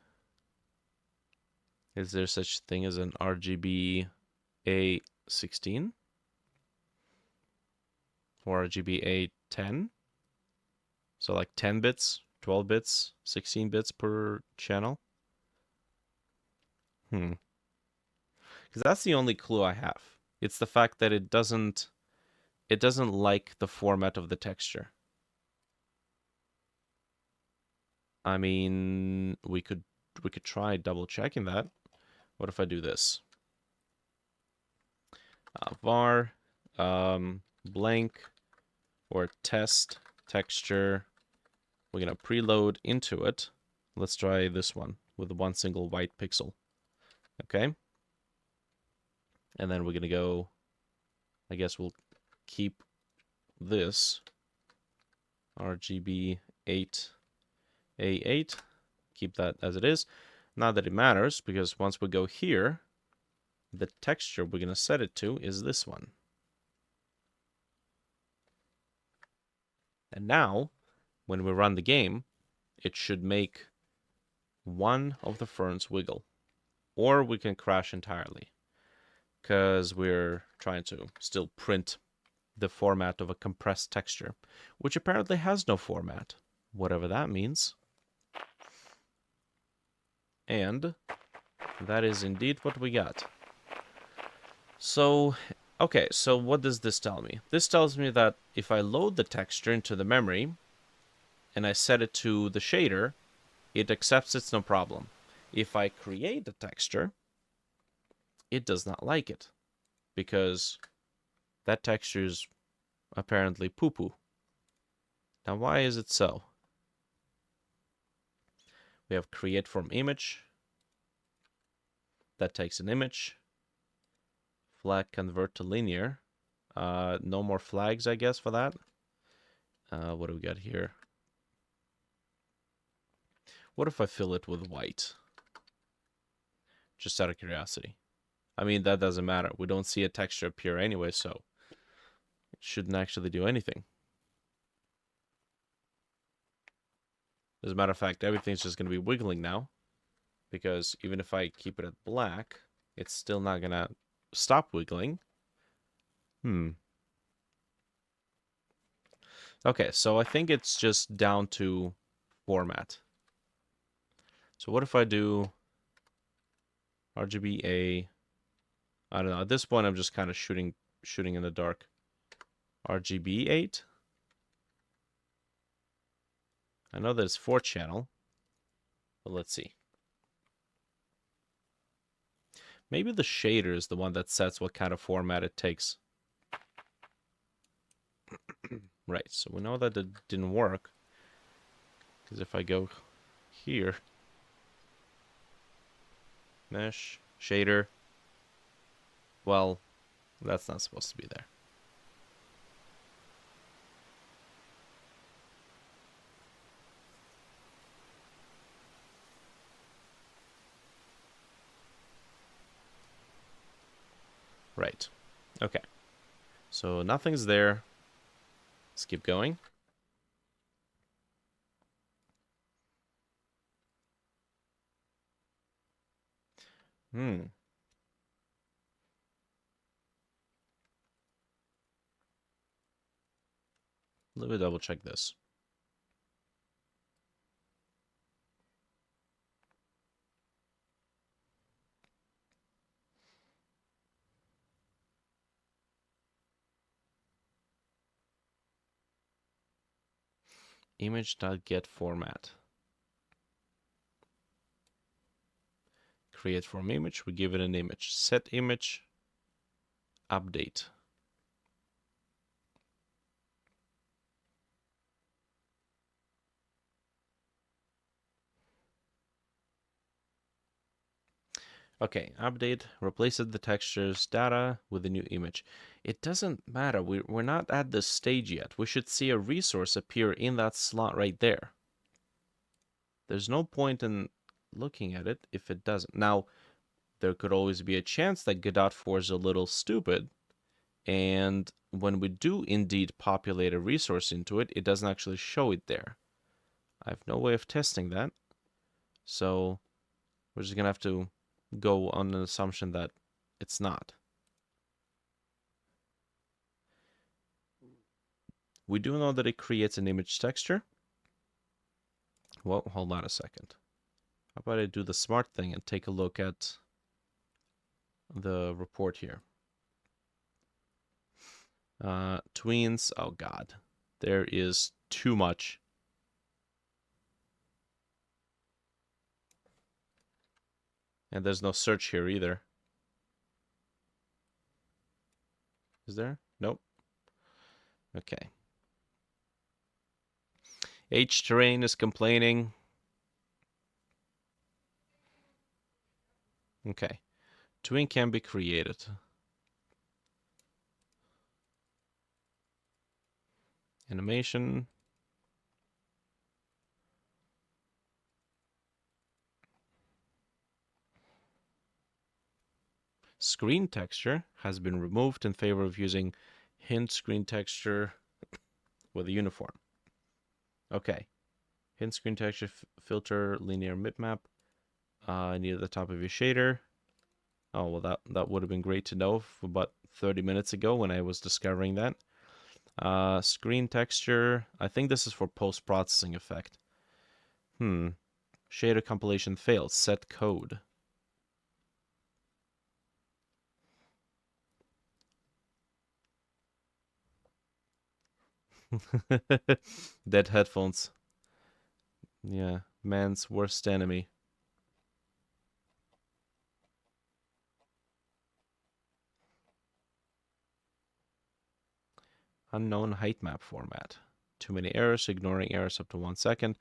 is there such thing as an RGBA16? Or RGBA10? So like 10 bits, 12 bits, 16 bits per channel? Because that's the only clue I have. It's the fact that it doesn't like the format of the texture. I mean, we could try double checking that. What if I do this? Var blank or test texture. We're gonna preload into it. Let's try this one with one single white pixel. Okay. And then we're gonna go, I guess we'll keep this RGB8A8. Keep that as it is. Not that it matters, because once we go here, the texture we're gonna set it to is this one. And now, when we run the game, it should make one of the ferns wiggle. Or we can crash entirely, because we're trying to still print the format of a compressed texture, which apparently has no format, whatever that means. And that is indeed what we got. So, okay, so what does this tell me? This tells me that if I load the texture into the memory and I set it to the shader, it accepts it's no problem. If I create the texture, it does not like it, because that texture is apparently poo-poo. Now, why is it so? We have create from image. That takes an image. Flag convert to linear. No more flags, I guess, for that. What do we got here? What if I fill it with white? Just out of curiosity. I mean, that doesn't matter. We don't see a texture appear anyway, so it shouldn't actually do anything. As a matter of fact, everything's just going to be wiggling now. because even if I keep it at black, it's still not gonna stop wiggling. Okay, so I think it's just down to format. So what if I do RGBA? I don't know. At this point, I'm just kind of shooting in the dark. RGB8. I know that it's 4-channel, but let's see. Maybe the shader is the one that sets what kind of format it takes. Right, so we know that it didn't work. Because if I go here, mesh, shader, well, that's not supposed to be there. Right. Okay. So nothing's there. Let's keep going. Let me double check this. Image.get format. Create from image, we give it an image. Set image, update. Okay, update, replaces the textures data with a new image. It doesn't matter, we're not at this stage yet. We should see a resource appear in that slot right there. There's no point in looking at it if it doesn't. Now, there could always be a chance that Godot 4 is a little stupid, and when we do indeed populate a resource into it, it doesn't actually show it there. I have no way of testing that, so we're just gonna have to go on an assumption that it's not. We do know that it creates an image texture. Well, hold on a second. How about I do the smart thing and take a look at the report here. Tweens, oh god. There is too much. And there's no search here either. Is there? Nope. Okay. H-Terrain is complaining. Okay. Tween can be created. Animation. Screen texture has been removed in favor of using hint screen texture with a uniform. Okay. Hint screen texture filter linear bitmap. Near the top of your shader. Oh, well, that would have been great to know about 30 minutes ago when I was discovering that. Screen texture. I think this is for post-processing effect. Shader compilation failed. Set code. Dead headphones. Yeah, man's worst enemy. Unknown height map format. Too many errors, ignoring errors up to 1 second.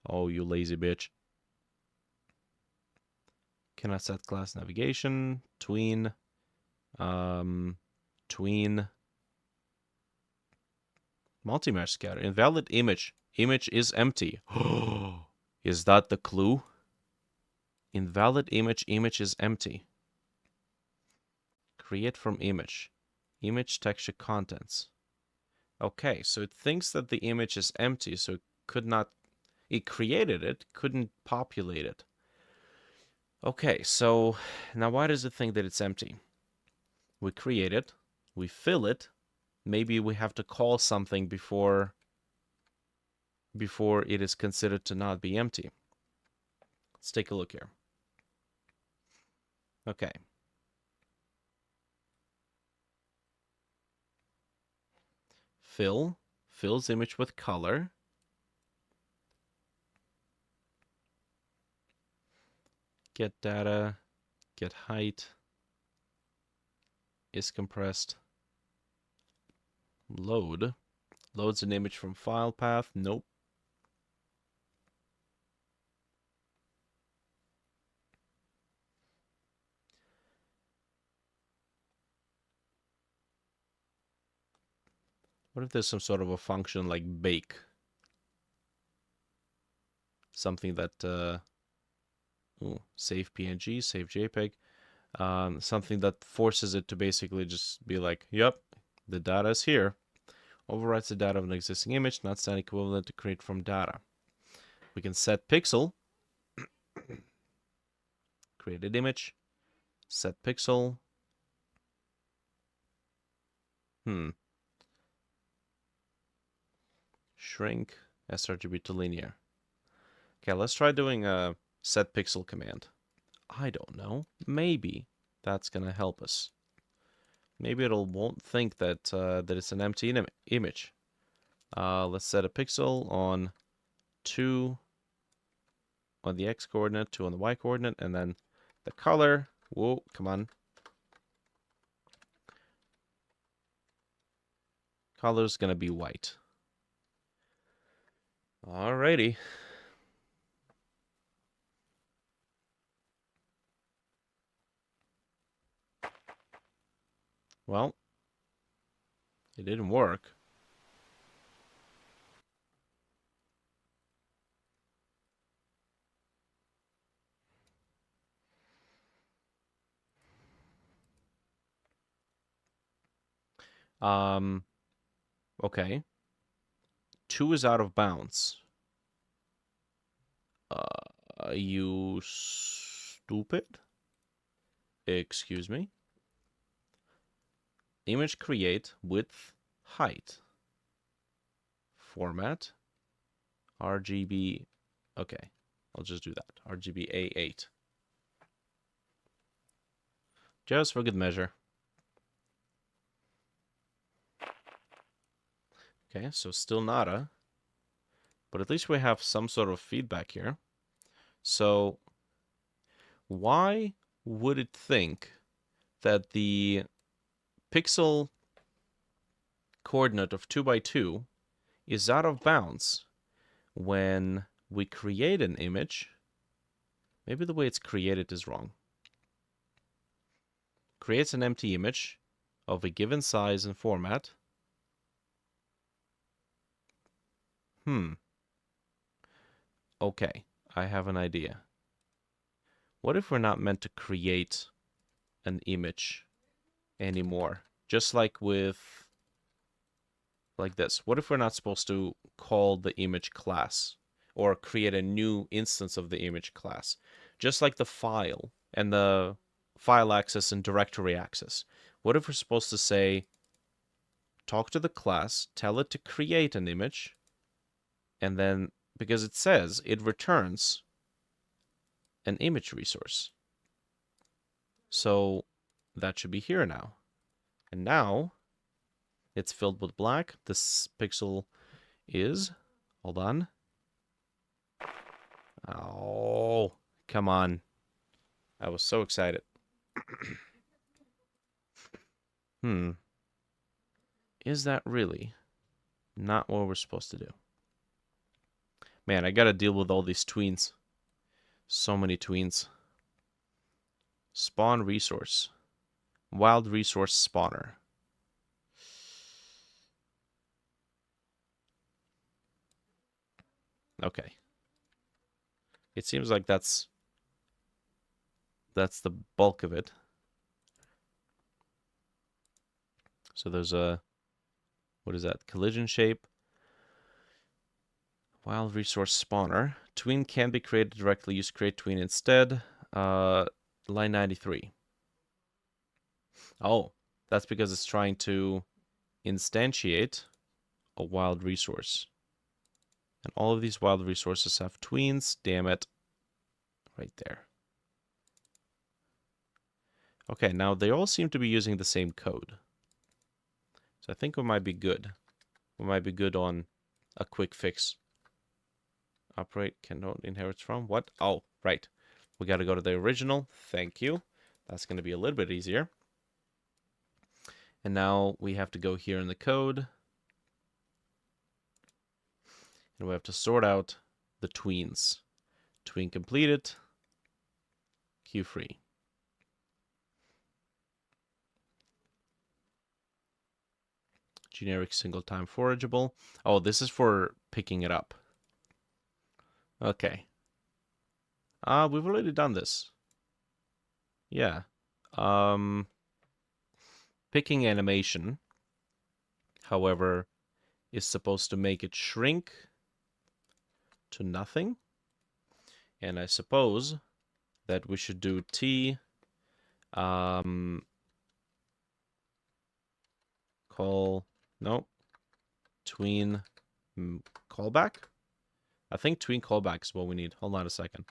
Oh, you lazy bitch. Cannot set class navigation. Tween. Tween. Multi-mesh scatter. Invalid image. Image is empty. Is that the clue? Invalid image. Image is empty. Create from image. Image texture contents. Okay, so it thinks that the image is empty, so it could not... It created it, couldn't populate it. Okay, so now why does it think that it's empty? We create it, we fill it. Maybe we have to call something before it is considered to not be empty. Let's take a look here. Okay. Fills image with color. Get data, get height, is compressed. Loads an image from file path. Nope. What if there's some sort of a function like bake? Something that, save PNG, save JPEG. Something that forces it to basically just be like, yep, the data is here. Overwrites the data of an existing image, not static equivalent to create from data. We can set pixel, created image, set pixel. Shrink, sRGB to linear. Okay, let's try doing a set pixel command. I don't know. Maybe that's gonna help us. Maybe won't think that that it's an empty image. Let's set a pixel on 2 on the x coordinate, 2 on the y coordinate, and then the color. Whoa, come on. Color's gonna be white. Alrighty. Well, it didn't work. Okay. 2 is out of bounds. You stupid? Excuse me? Image create width height. Format. RGB. Okay. I'll just do that. RGB A8. Just for good measure. Okay, so still nada. But at least we have some sort of feedback here. So why would it think that the pixel coordinate of 2 by 2 is out of bounds when we create an image? Maybe the way it's created is wrong. Creates an empty image of a given size and format. Okay, I have an idea. What if we're not meant to create an image anymore? Just like with, like this. What if we're not supposed to call the image class or create a new instance of the image class? Just like the file and the file access and directory access. What if we're supposed to say, talk to the class, tell it to create an image, and then, because it says it returns an image resource. So that should be here now. And now it's filled with black. This pixel is, hold on. Oh, come on. I was so excited. Is that really not what we're supposed to do? Man, I gotta deal with all these tweens. So many tweens. Spawn resource. Wild resource spawner. Okay. It seems like that's the bulk of it. So there's a, what is that? Collision shape. Wild resource spawner. Tween can be created directly. Use create tween instead. Uh, line 93. Oh, that's because it's trying to instantiate a wild resource. And all of these wild resources have tweens. Damn it. Right there. Okay, now they all seem to be using the same code. So I think we might be good. We might be good on a quick fix. Operate cannot inherit from. What? Oh, right. We got to go to the original. Thank you. That's going to be a little bit easier. And now we have to go here in the code. And we have to sort out the tweens. Tween completed. Queue free. Generic single time forageable. Oh, this is for picking it up. Okay. We've already done this. Yeah. Picking animation, however, is supposed to make it shrink to nothing. And I suppose that we should do T tween callback. I think tween callback is what we need. Hold on a second.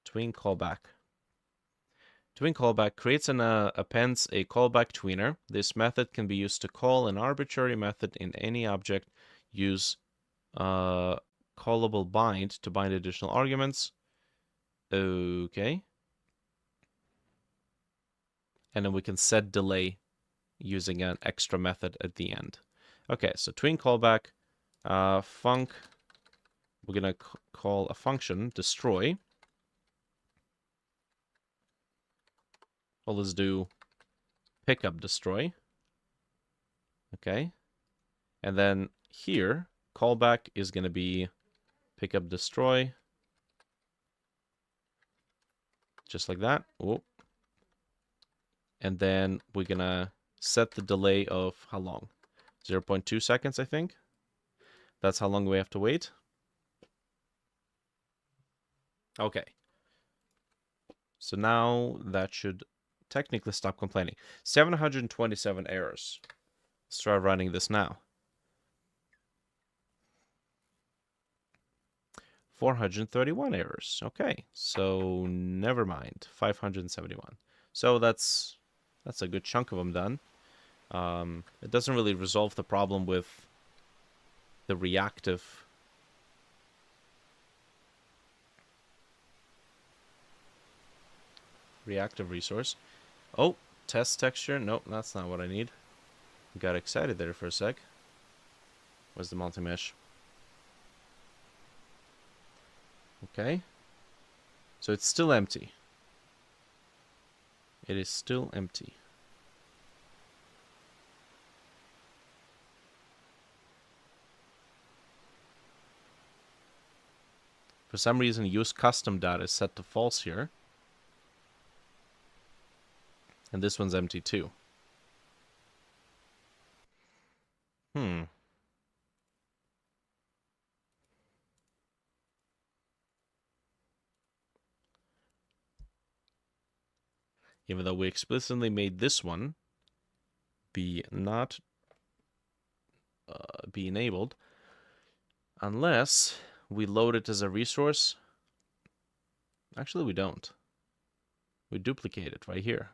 Tween callback. Tween callback creates and appends a callback tweener. This method can be used to call an arbitrary method in any object. Use callable bind to bind additional arguments. Okay. And then we can set delay using an extra method at the end. Okay, so tween callback, func, we're going to call a function, destroy. Well, let's do pickup destroy. Okay. And then here, callback is going to be pickup destroy. Just like that. Whoop. And then we're going to set the delay of how long? 0.2 seconds, I think. That's how long we have to wait. Okay. So now that should technically stop complaining. 727 errors. Let's try running this now. 431 errors. Okay, so never mind. 571. So that's a good chunk of them done. It doesn't really resolve the problem with the reactive resource. Oh, test texture. Nope, that's not what I need. Got excited there for a sec. Where's the multi-mesh? Okay. So it's still empty. It is still empty. For some reason, use custom data is set to false here. And this one's empty too. Even though we explicitly made this one be not be enabled, unless we load it as a resource. Actually, we don't. We duplicate it right here.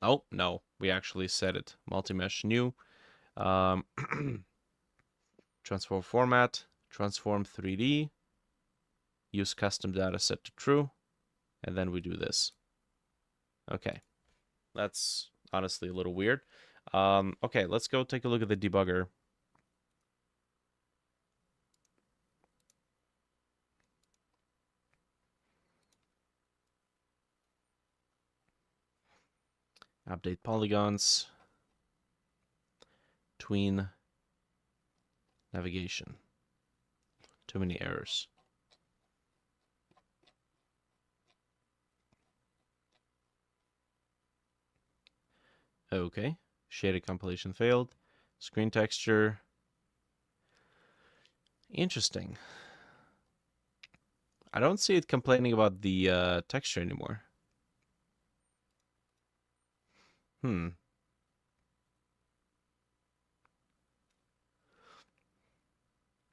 Oh, no, we actually set it. Multi-mesh new. Transform format, transform 3D, use custom data set to true, and then we do this. Okay, that's honestly a little weird. Okay, let's go take a look at the debugger. Update polygons. Tween navigation. Too many errors. Okay. Shaded compilation failed. Screen texture. Interesting. I don't see it complaining about the texture anymore. Hmm.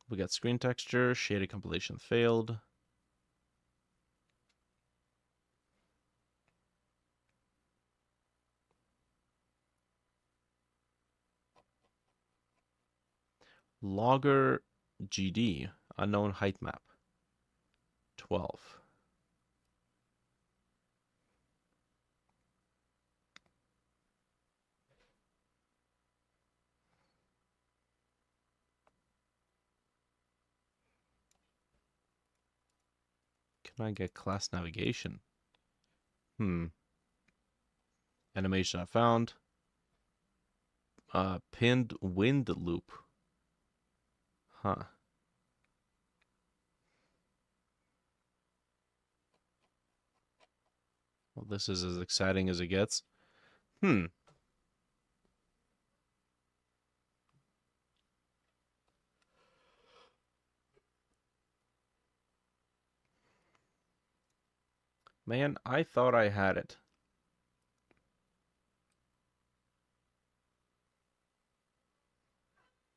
We got screen texture, shaded compilation failed. Logger GD, unknown height map. 12. Can I get class navigation? Animation I found. Pinned wind loop. Huh. Well, this is as exciting as it gets. Hmm. Man, I thought I had it.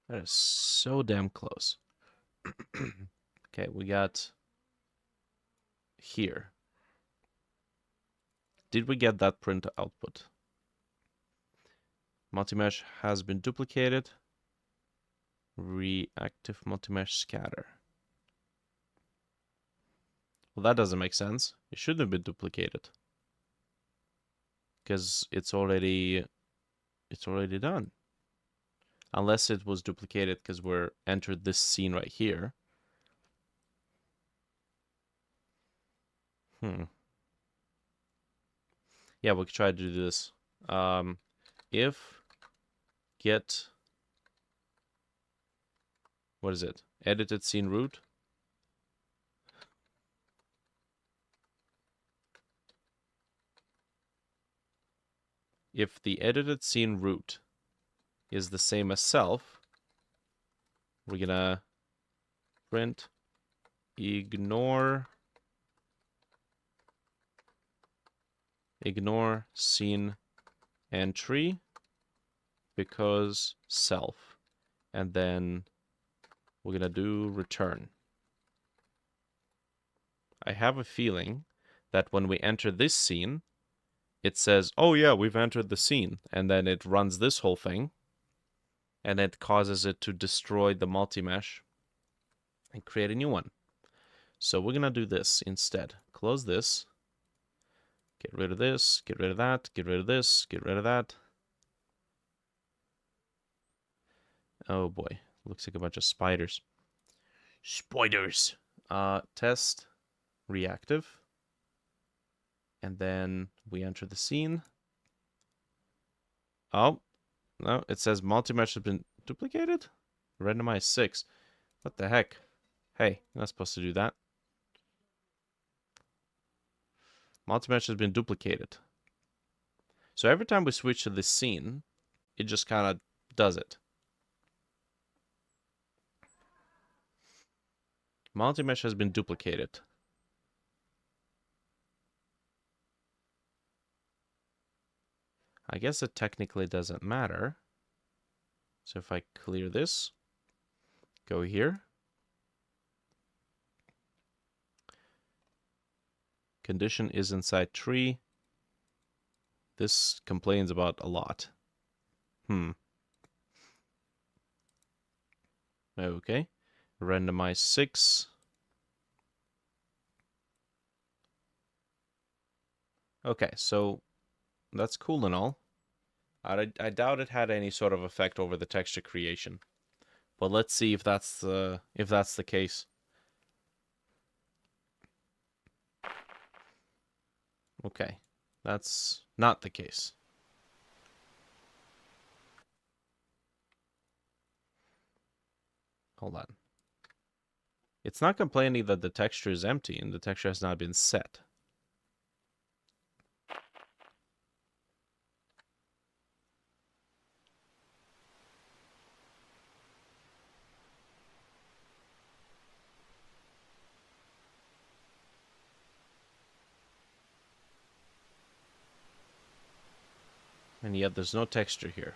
That is so damn close. Okay, we got here. Did we get that print output? Multimesh has been duplicated. Reactive multimesh scatter. Well, that doesn't make sense. It shouldn't have been duplicated. Because it's already done. Unless it was duplicated because we're entered this scene right here. Yeah, we could try to do this. If get, what is it? Edited scene root. If the edited scene root is the same as self, we're gonna print ignore scene entry because self, and then we're gonna do return. I have a feeling that when we enter this scene, it says, oh yeah, we've entered the scene, and then it runs this whole thing, and it causes it to destroy the multi-mesh and create a new one. So we're gonna do this instead. Close this, get rid of this, get rid of that, get rid of this, get rid of that. Oh boy, looks like a bunch of spiders. Spiders. Test reactive. And then we enter the scene. Oh, no, it says multi-mesh has been duplicated? Randomize 6. What the heck? Hey, you're not supposed to do that. Multi-mesh has been duplicated. So every time we switch to this scene, it just kind of does it. Multi-mesh has been duplicated. I guess it technically doesn't matter. So if I clear this, go here. Condition is inside tree. This complains about a lot. Okay. Randomize 6. Okay, so that's cool and all. I doubt it had any sort of effect over the texture creation. But let's see if that's the case. Okay. That's not the case. Hold on. It's not complaining that the texture is empty and the texture has not been set. And yet there's no texture here.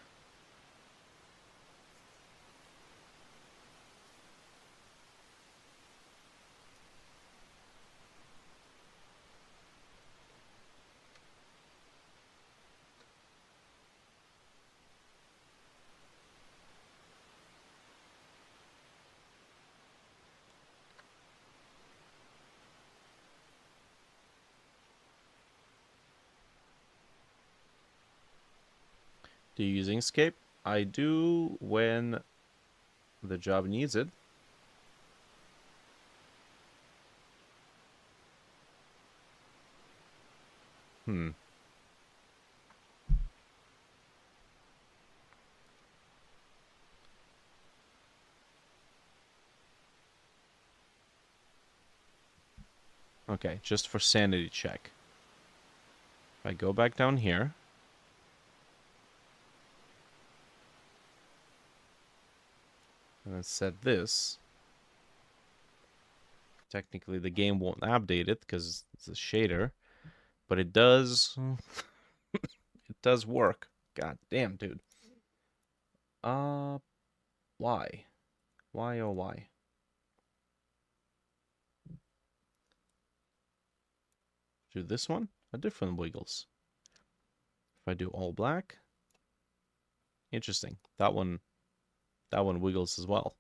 Do you use Inkscape? I do when the job needs it. Hmm. Okay, just for sanity check. If I go back down here, and then set this, technically the game won't update it because it's a shader, but it does it does work. God damn, dude. Uh why? Why oh why? Do this one? A different wiggles. If I do all black, interesting. That one wiggles as well.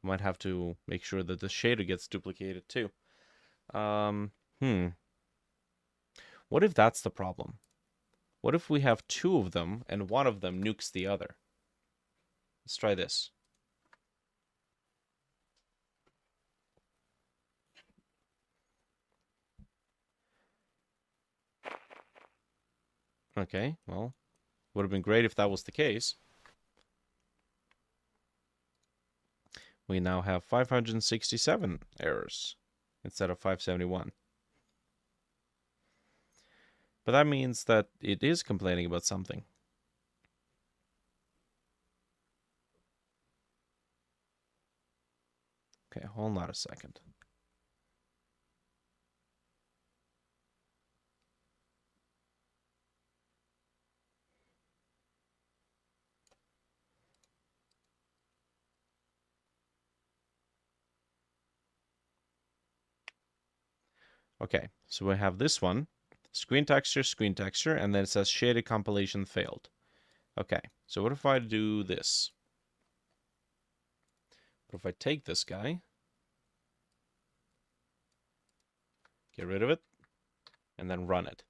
I might have to make sure that the shader gets duplicated too. Um, hmm. What if that's the problem? What if we have two of them and one of them nukes the other? Let's try this. Okay, well, would have been great if that was the case. We now have 567 errors instead of 571. But that means that it is complaining about something. Okay, hold on a second. Okay, so we have this one. Screen texture, and then it says shaded compilation failed. Okay, so what if I do this? What if I take this guy, get rid of it, and then run it?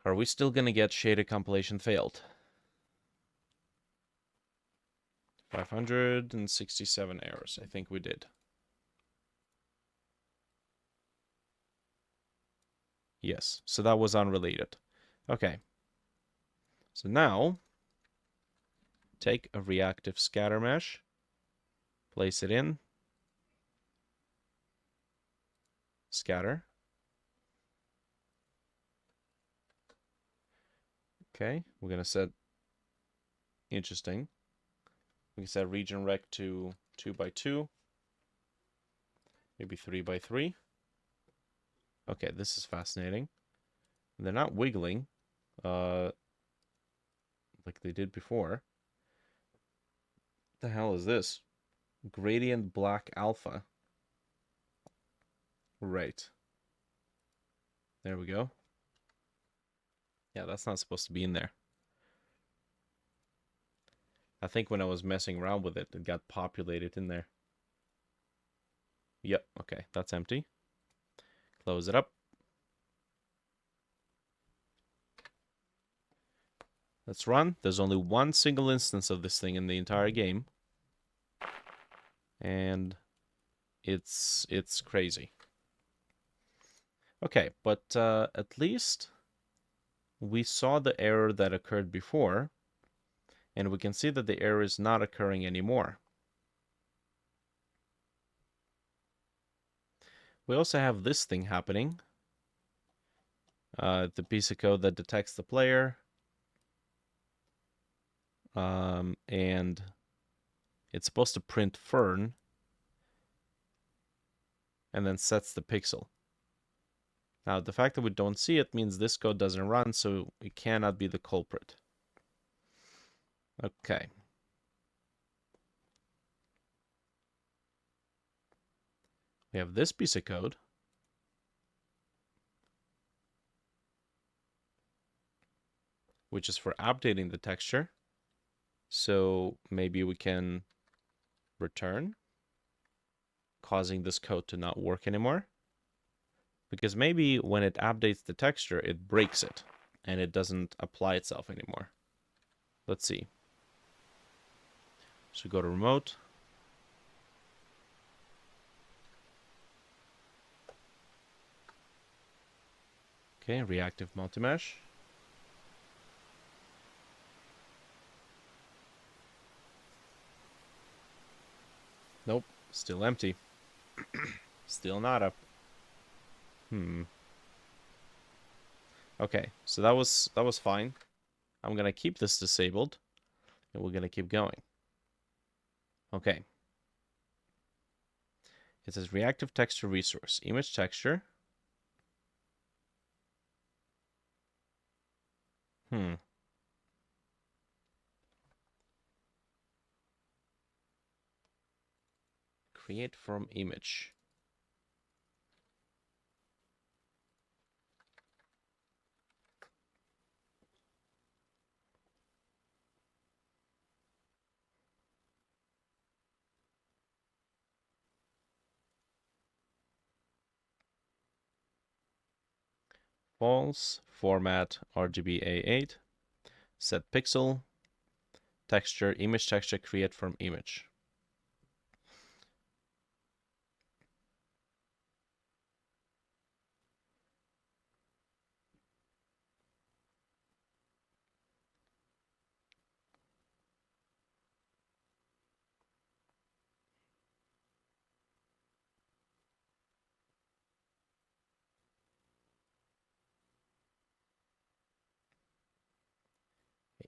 Are we still going to get shaded compilation failed? 567 errors. I think we did. Yes, so that was unrelated. Okay. So now, take a reactive scatter mesh, place it in, scatter. Okay, we're going to set, interesting. We can set region rec to 2 by 2, maybe 3 by 3. Okay, this is fascinating. They're not wiggling, like they did before. What the hell is this? Gradient black alpha. Right. There we go. Yeah, that's not supposed to be in there. I think when I was messing around with it, it got populated in there. Yep, okay, that's empty. Close it up. Let's run. There's only one single instance of this thing in the entire game. And it's crazy. Okay, but at least we saw the error that occurred before, and we can see that the error is not occurring anymore. We also have this thing happening. The piece of code that detects the player. And it's supposed to print Fern and then sets the pixel. Now, the fact that we don't see it means this code doesn't run, so it cannot be the culprit. Okay. We have this piece of code. Which is for updating the texture. So maybe we can return, causing this code to not work anymore. Because maybe when it updates the texture, it breaks it, and it doesn't apply itself anymore. Let's see. So go to remote. Okay, reactive multimesh. Nope, still empty. Still not up. Okay, so that was fine. I'm gonna keep this disabled, and we're gonna keep going. Okay. It says reactive texture resource, image texture. Create from image. False, format RGBA8, set pixel, texture, image texture, create from image.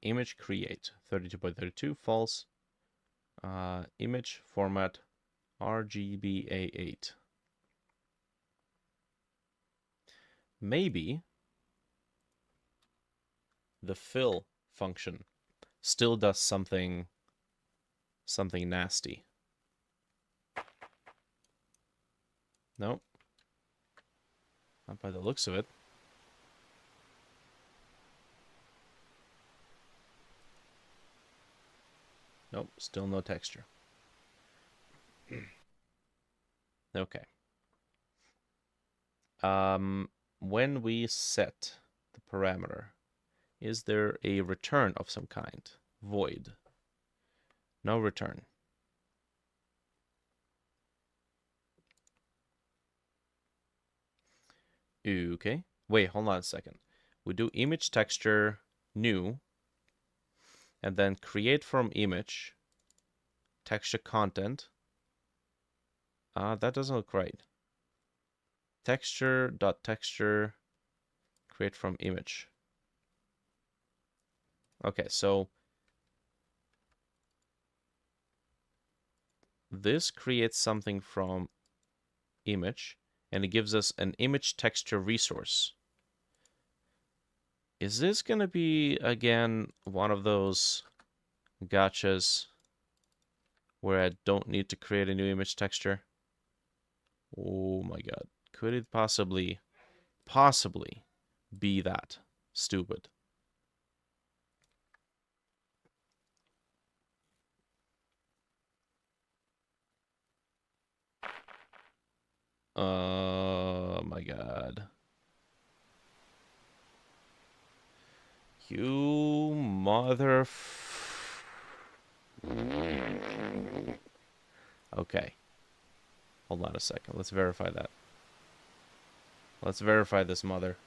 Image create, 32 by 32, false. Image format RGBA8. Maybe the fill function still does something nasty. Nope. Not by the looks of it. Nope, still no texture. Okay. When we set the parameter, is there a return of some kind? Void. No return. Okay. Wait, hold on a second. We do image texture new, and then create from image texture content. That doesn't look right. Texture.texture create from image. Okay, so this creates something from image, and it gives us an image texture resource. Is this going to be, again, one of those gotchas where I don't need to create a new image texture? Oh my god. Could it possibly be that stupid? Oh my god. You mother... Okay. Hold on a second. Let's verify that. Let's verify this mother.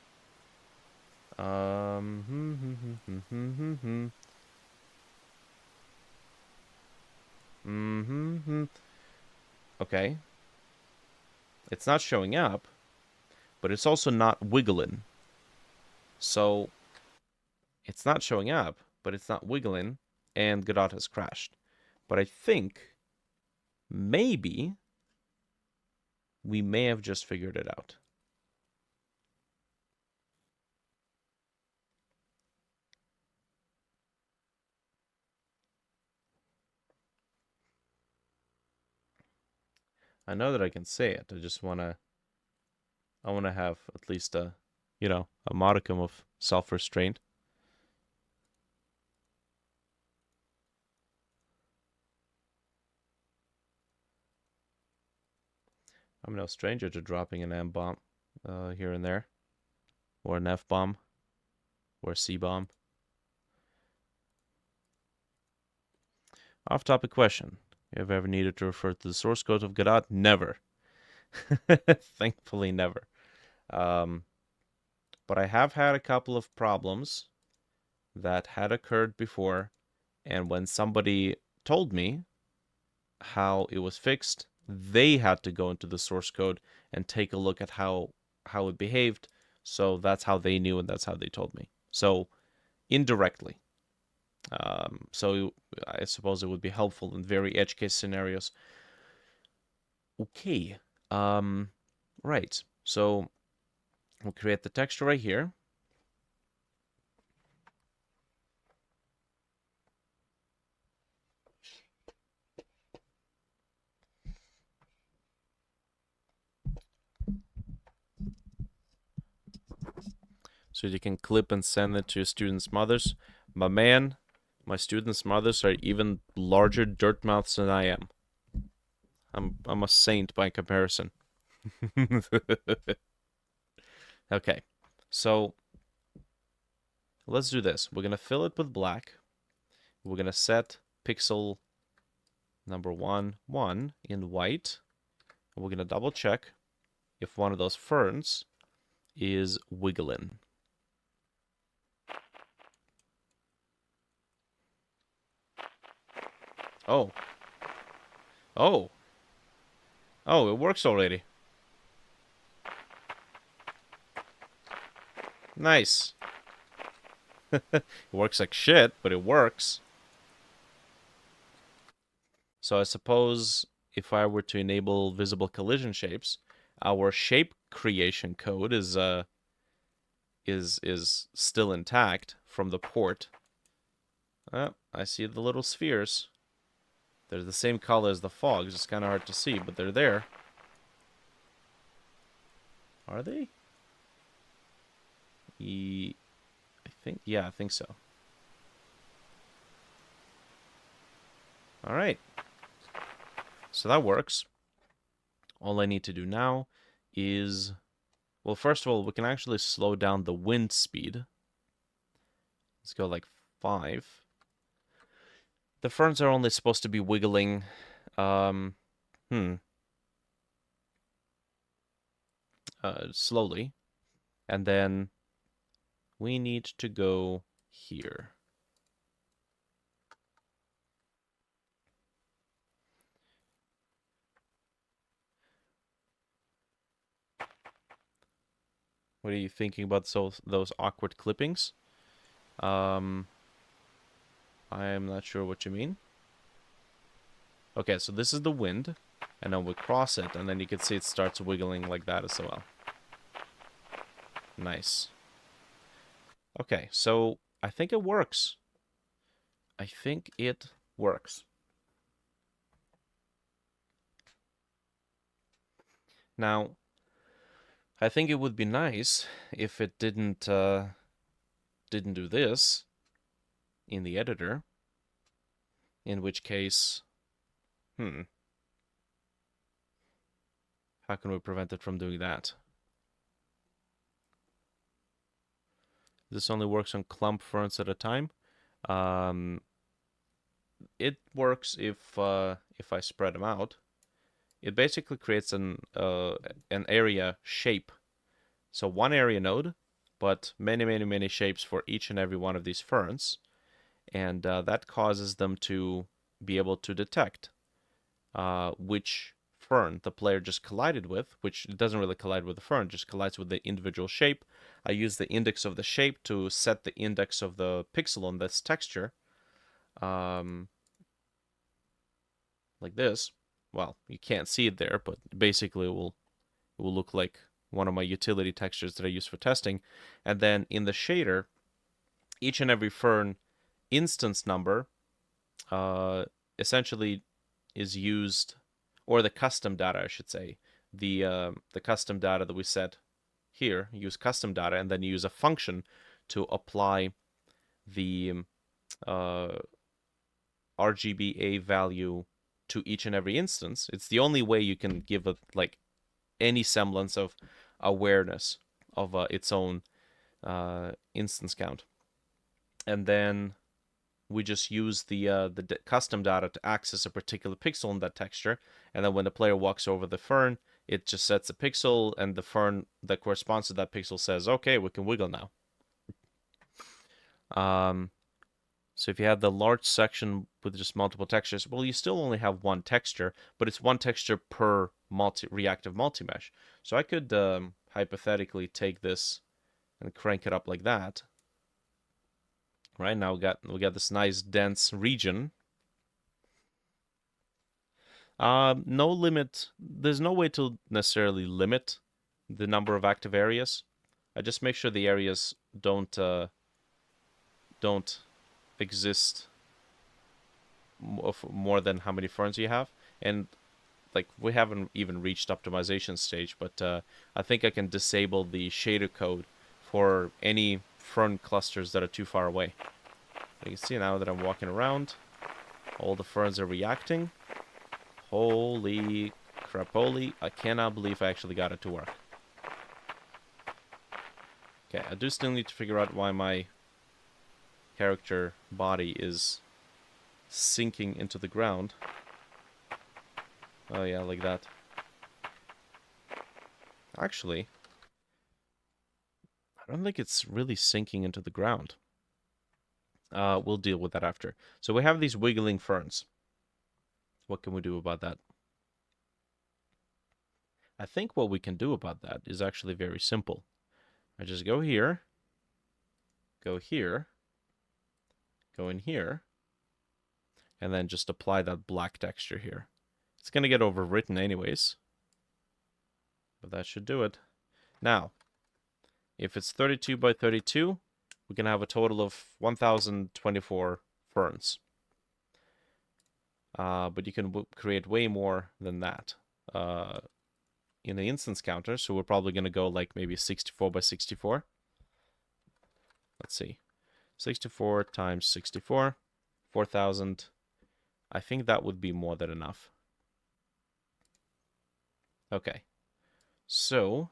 Okay. It's not showing up, but it's also not wiggling. So, it's not showing up, but it's not wiggling, and Godot has crashed. But I think maybe we may have just figured it out. I know that I can say it. I wanna have at least a, a modicum of self-restraint. I'm no stranger to dropping an M bomb here and there, or an F bomb, or a C bomb. Off topic question. Have you ever needed to refer to the source code of Godot? Never. Thankfully, never. Um, but I have had a couple of problems that had occurred before, and when somebody told me how it was fixed, they had to go into the source code and take a look at how it behaved. So that's how they knew, and that's how they told me. So indirectly. So I suppose it would be helpful in very edge case scenarios. Okay. Right. So we'll create the texture right here. So you can clip and send it to your students' mothers. My man, my students' mothers are even larger dirt mouths than I am. I'm a saint by comparison. Okay, so let's do this. We're gonna fill it with black. We're gonna set pixel number 1 in white. We're gonna double check if one of those ferns is wiggling. Oh. Oh. Oh, it works already. Nice. It works like shit, but it works. So I suppose if I were to enable visible collision shapes, our shape creation code is still intact from the port. I see the little spheres. They're the same color as the fogs. It's kind of hard to see, but they're there. Are they? I think, yeah, I think so. All right. So that works. All I need to do now is, well, first of all, we can actually slow down the wind speed. Let's go like 5. The ferns are only supposed to be wiggling, um, slowly. And then we need to go here. What are you thinking about those awkward clippings? I'm not sure what you mean. Okay, so this is the wind, and then we cross it, and then you can see it starts wiggling like that as well. Nice. Okay, so I think it works. I think it works. Now, I think it would be nice if it didn't do this in the editor. In which case, how can we prevent it from doing that? This only works on clump ferns at a time. It works if I spread them out. It basically creates an area shape. So one area node, but many shapes for each and every one of these ferns. And that causes them to be able to detect which fern the player just collided with, which doesn't really collide with the fern, just collides with the individual shape. I use the index of the shape to set the index of the pixel on this texture. Like this. Well, you can't see it there, but basically it will look like one of my utility textures that I use for testing. And then in the shader, each and every fern instance number essentially is used or the custom data, I should say. The custom data that we set here, use custom data, and then use a function to apply the RGBA value to each and every instance. It's the only way you can give it like any semblance of awareness of its own instance count. And then we just use the custom data to access a particular pixel in that texture, and then when the player walks over the fern, it just sets a pixel, and the fern that corresponds to that pixel says, okay, we can wiggle now. So if you have the large section with just multiple textures, well, you still only have one texture, but it's one texture per reactive multi-mesh. So I could hypothetically take this and crank it up like that. Right now we got this nice dense region. No limit. There's no way to necessarily limit the number of active areas. I just make sure the areas don't exist more than how many ferns you have. And like, we haven't even reached optimization stage, but I think I can disable the shader code for any fern clusters that are too far away. You can see now that I'm walking around, all the ferns are reacting. Holy crapoly, I cannot believe I actually got it to work. Okay, I do still need to figure out why my character body is sinking into the ground. Oh yeah, like that. Actually, I don't think it's really sinking into the ground. We'll deal with that after. So we have these wiggling ferns. What can we do about that? I think what we can do about that is actually very simple. I just go here, go here, go in here, and then just apply that black texture here. It's going to get overwritten anyways, but that should do it. Now, if it's 32 by 32, we can have a total of 1024 ferns. But you can create way more than that in the instance counter, so we're probably going to go like maybe 64 by 64. Let's see. 64 times 64, 4,000. I think that would be more than enough. Okay. So,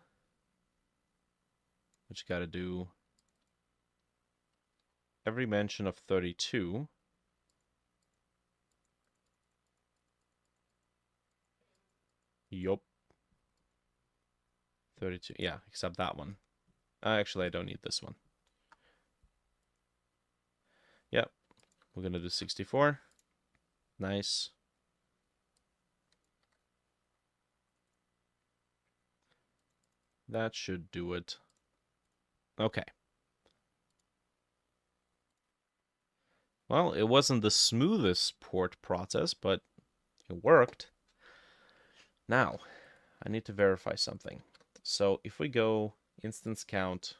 what you got to do, every mention of 32 yup. 32. Yeah, except that one. Actually, I don't need this one. Yep. We're going to do 64. Nice. That should do it. Okay. Well, it wasn't the smoothest port process, but it worked. Now, I need to verify something. So if we go instance count,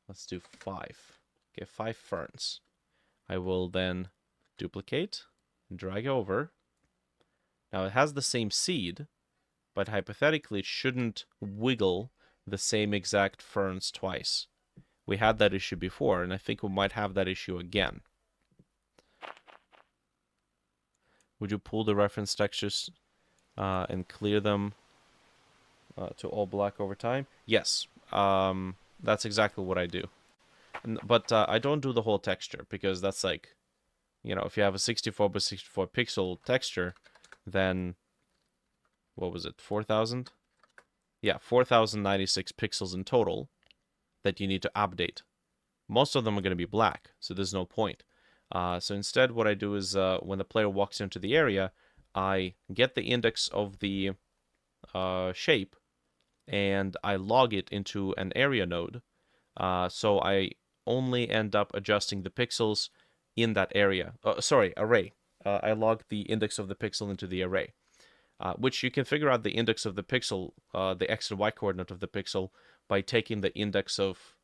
let's do 5. Okay, 5 ferns. I will then duplicate and drag over. Now it has the same seed, but hypothetically it shouldn't wiggle the same exact ferns twice. We had that issue before, and I think we might have that issue again. Would you pull the reference textures and clear them to all black over time? Yes, that's exactly what I do. But I don't do the whole texture, because that's like, you know, if you have a 64 by 64 pixel texture, then, what was it, 4,000? Yeah, 4,096 pixels in total that you need to update. Most of them are going to be black, so there's no point. So instead, what I do is when the player walks into the area, I get the index of the shape, and I log it into an area node. So I only end up adjusting the pixels in that area. Array. I log the index of the pixel into the array, which you can figure out the index of the pixel, the x and y coordinate of the pixel, by taking the index of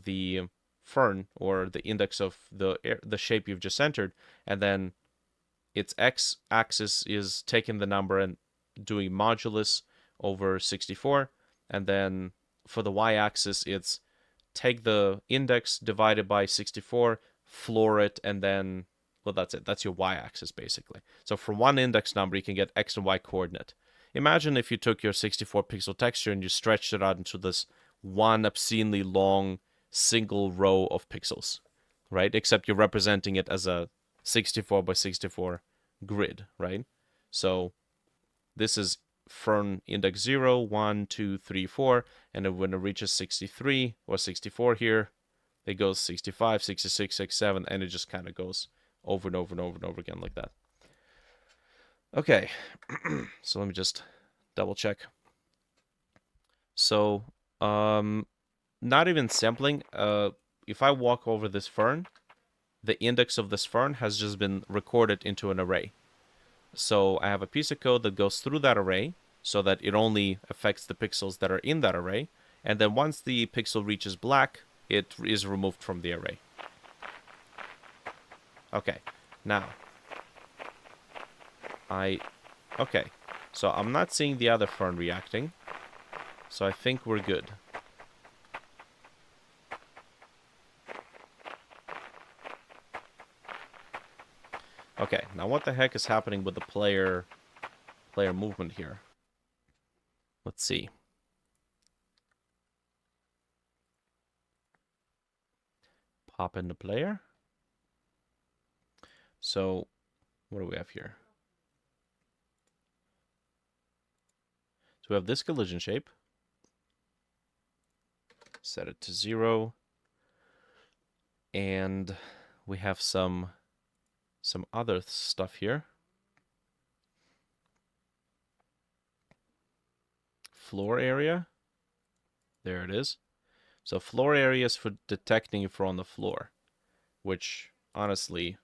the fern, or the index of the shape you've just entered, and then its x-axis is taking the number and doing modulus over 64, and then for the y-axis, it's take the index divided by 64, floor it, and then, well, that's it. That's your y-axis, basically. So for one index number, you can get x and y coordinate. Imagine if you took your 64 pixel texture and you stretched it out into this one obscenely long single row of pixels, right? Except you're representing it as a 64 by 64 grid, right? So this is fern index 0, 1, 2, 3, 4, and then when it reaches 63 or 64 here, it goes 65, 66, 67, and it just kind of goes over and over and over and over again like that. Okay, so let me just double check. So, not even sampling. If I walk over this fern, the index of this fern has just been recorded into an array. So I have a piece of code that goes through that array so that it only affects the pixels that are in that array. And then once the pixel reaches black, it is removed from the array. Okay, now. Okay, so I'm not seeing the other fern reacting. So I think we're good. Okay, now what the heck is happening with the player movement here? Let's see. Pop into player. So, what do we have here? So we have this collision shape. Set it to 0. And we have some other stuff here. Floor area. There it is. So floor area is for detecting if we're on the floor, which honestly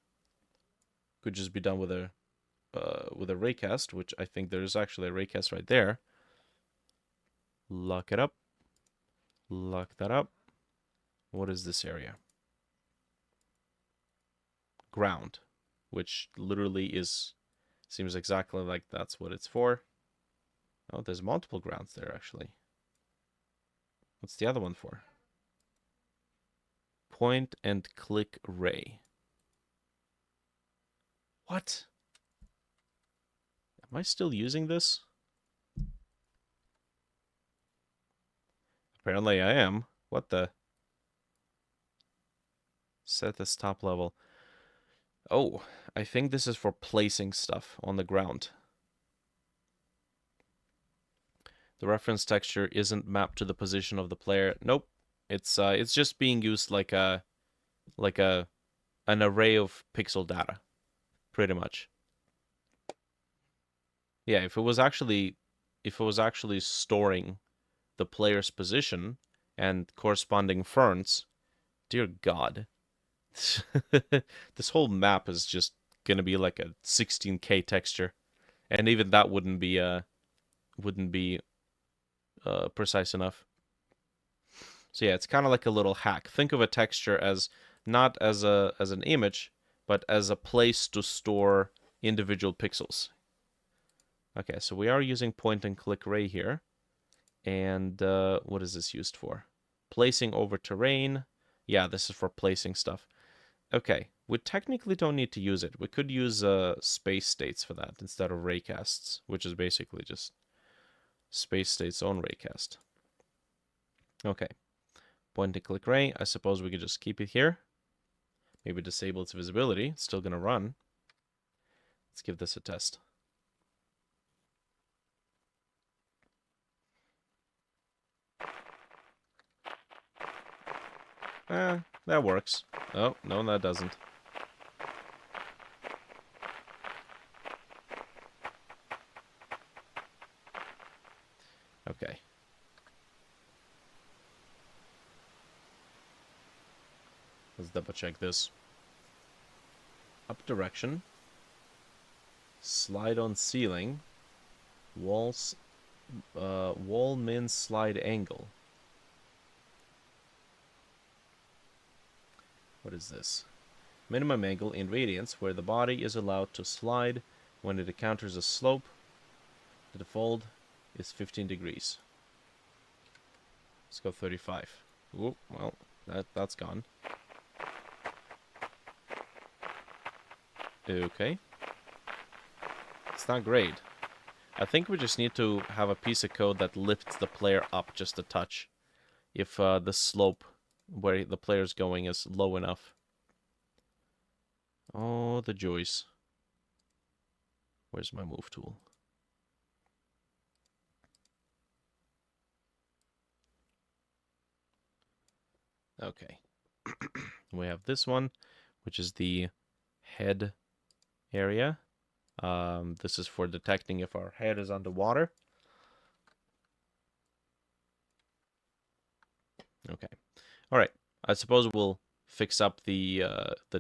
could just be done with a raycast, which I think there's actually a raycast right there. Lock it up. Lock that up. What is this area? Ground, which literally seems exactly like that's what it's for. Oh, there's multiple grounds there, actually. What's the other one for? Point and click ray. What? Am I still using this? Apparently I am. What the? Set this top level. Oh, I think this is for placing stuff on the ground. The reference texture isn't mapped to the position of the player. Nope. It's just being used like an array of pixel data, pretty much. Yeah, if it was actually storing the player's position and corresponding ferns, dear God. This whole map is just gonna be like a 16K texture. And even that wouldn't be precise enough. So yeah, it's kind of like a little hack. Think of a texture as not as an image, but as a place to store individual pixels. Okay, so we are using point and click ray here. And what is this used for? Placing over terrain. Yeah, this is for placing stuff. Okay, we technically don't need to use it. We could use space states for that instead of raycasts, which is basically just space state's own raycast. Okay, point and click ray. I suppose we could just keep it here. Maybe disable its visibility. It's still gonna run. Let's give this a test. That works. Oh, no, that doesn't. Okay. Let's double check this. Up direction. Slide on ceiling. Walls. Wall min slide angle. What is this? Minimum angle in radians, where the body is allowed to slide when it encounters a slope. The default is 15 degrees. Let's go 35. Ooh, well, that's gone. Okay. It's not great. I think we just need to have a piece of code that lifts the player up just a touch if the slope where the player's going is low enough. Oh, the joys. Where's my move tool? Okay. We have this one, which is the head area. This is for detecting if our head is underwater. Okay. All right. I suppose we'll fix up the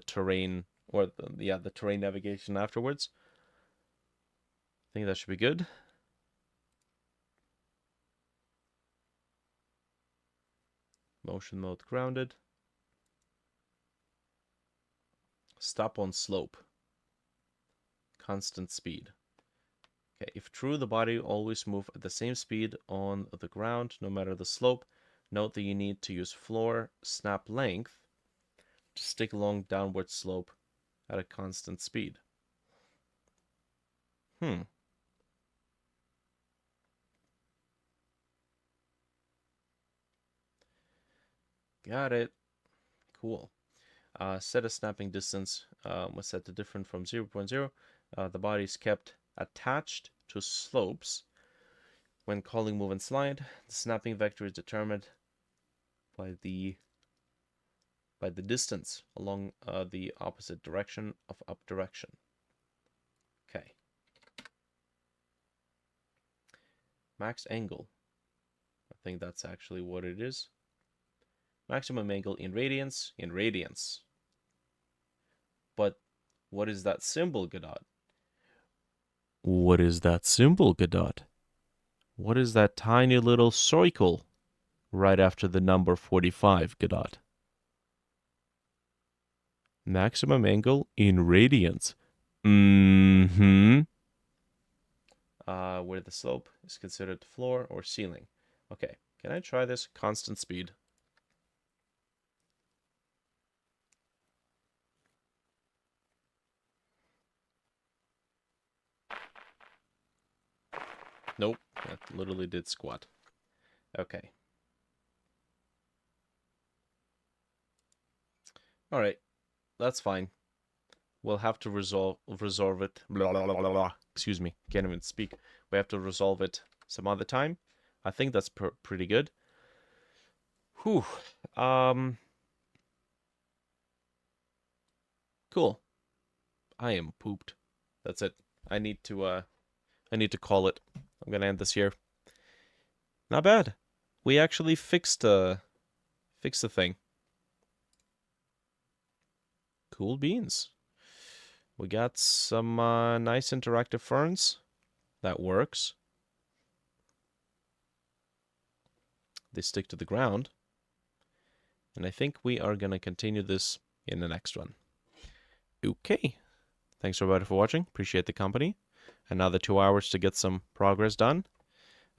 terrain or the terrain navigation afterwards. I think that should be good. Motion mode grounded. Stop on slope. Constant speed. Okay, if true, the body always move at the same speed on the ground, no matter the slope. Note that you need to use floor snap length to stick along downward slope at a constant speed. Got it. Cool. Set a snapping distance was set to different from 0.0. The body is kept attached to slopes. When calling move and slide, the snapping vector is determined by the distance along the opposite direction of up direction. Okay. Max angle. I think that's actually what it is. Maximum angle in radians. But what is that symbol, Godot? What is that symbol, Godot? What is that tiny little circle right after the number 45, Godot? Maximum angle in radians. Where the slope is considered floor or ceiling. Okay, can I try this? Constant speed. Nope, that literally did squat. Okay. Alright, that's fine. We'll have to resolve it. Blah, blah, blah, blah. Excuse me, can't even speak. We have to resolve it some other time. I think that's pretty good. Whew. Cool. I am pooped. That's it. I need to call it. I'm gonna end this here. Not bad. We actually fixed the thing. Cool beans. We got some nice interactive ferns. That works. They stick to the ground. And I think we are going to continue this in the next one. Okay. Thanks everybody for watching. Appreciate the company. Another 2 hours to get some progress done.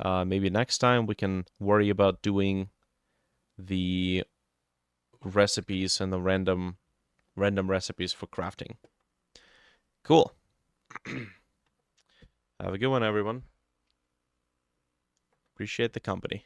Maybe next time we can worry about doing the recipes and the random recipes for crafting. Cool. Have a good one, everyone. Appreciate the company.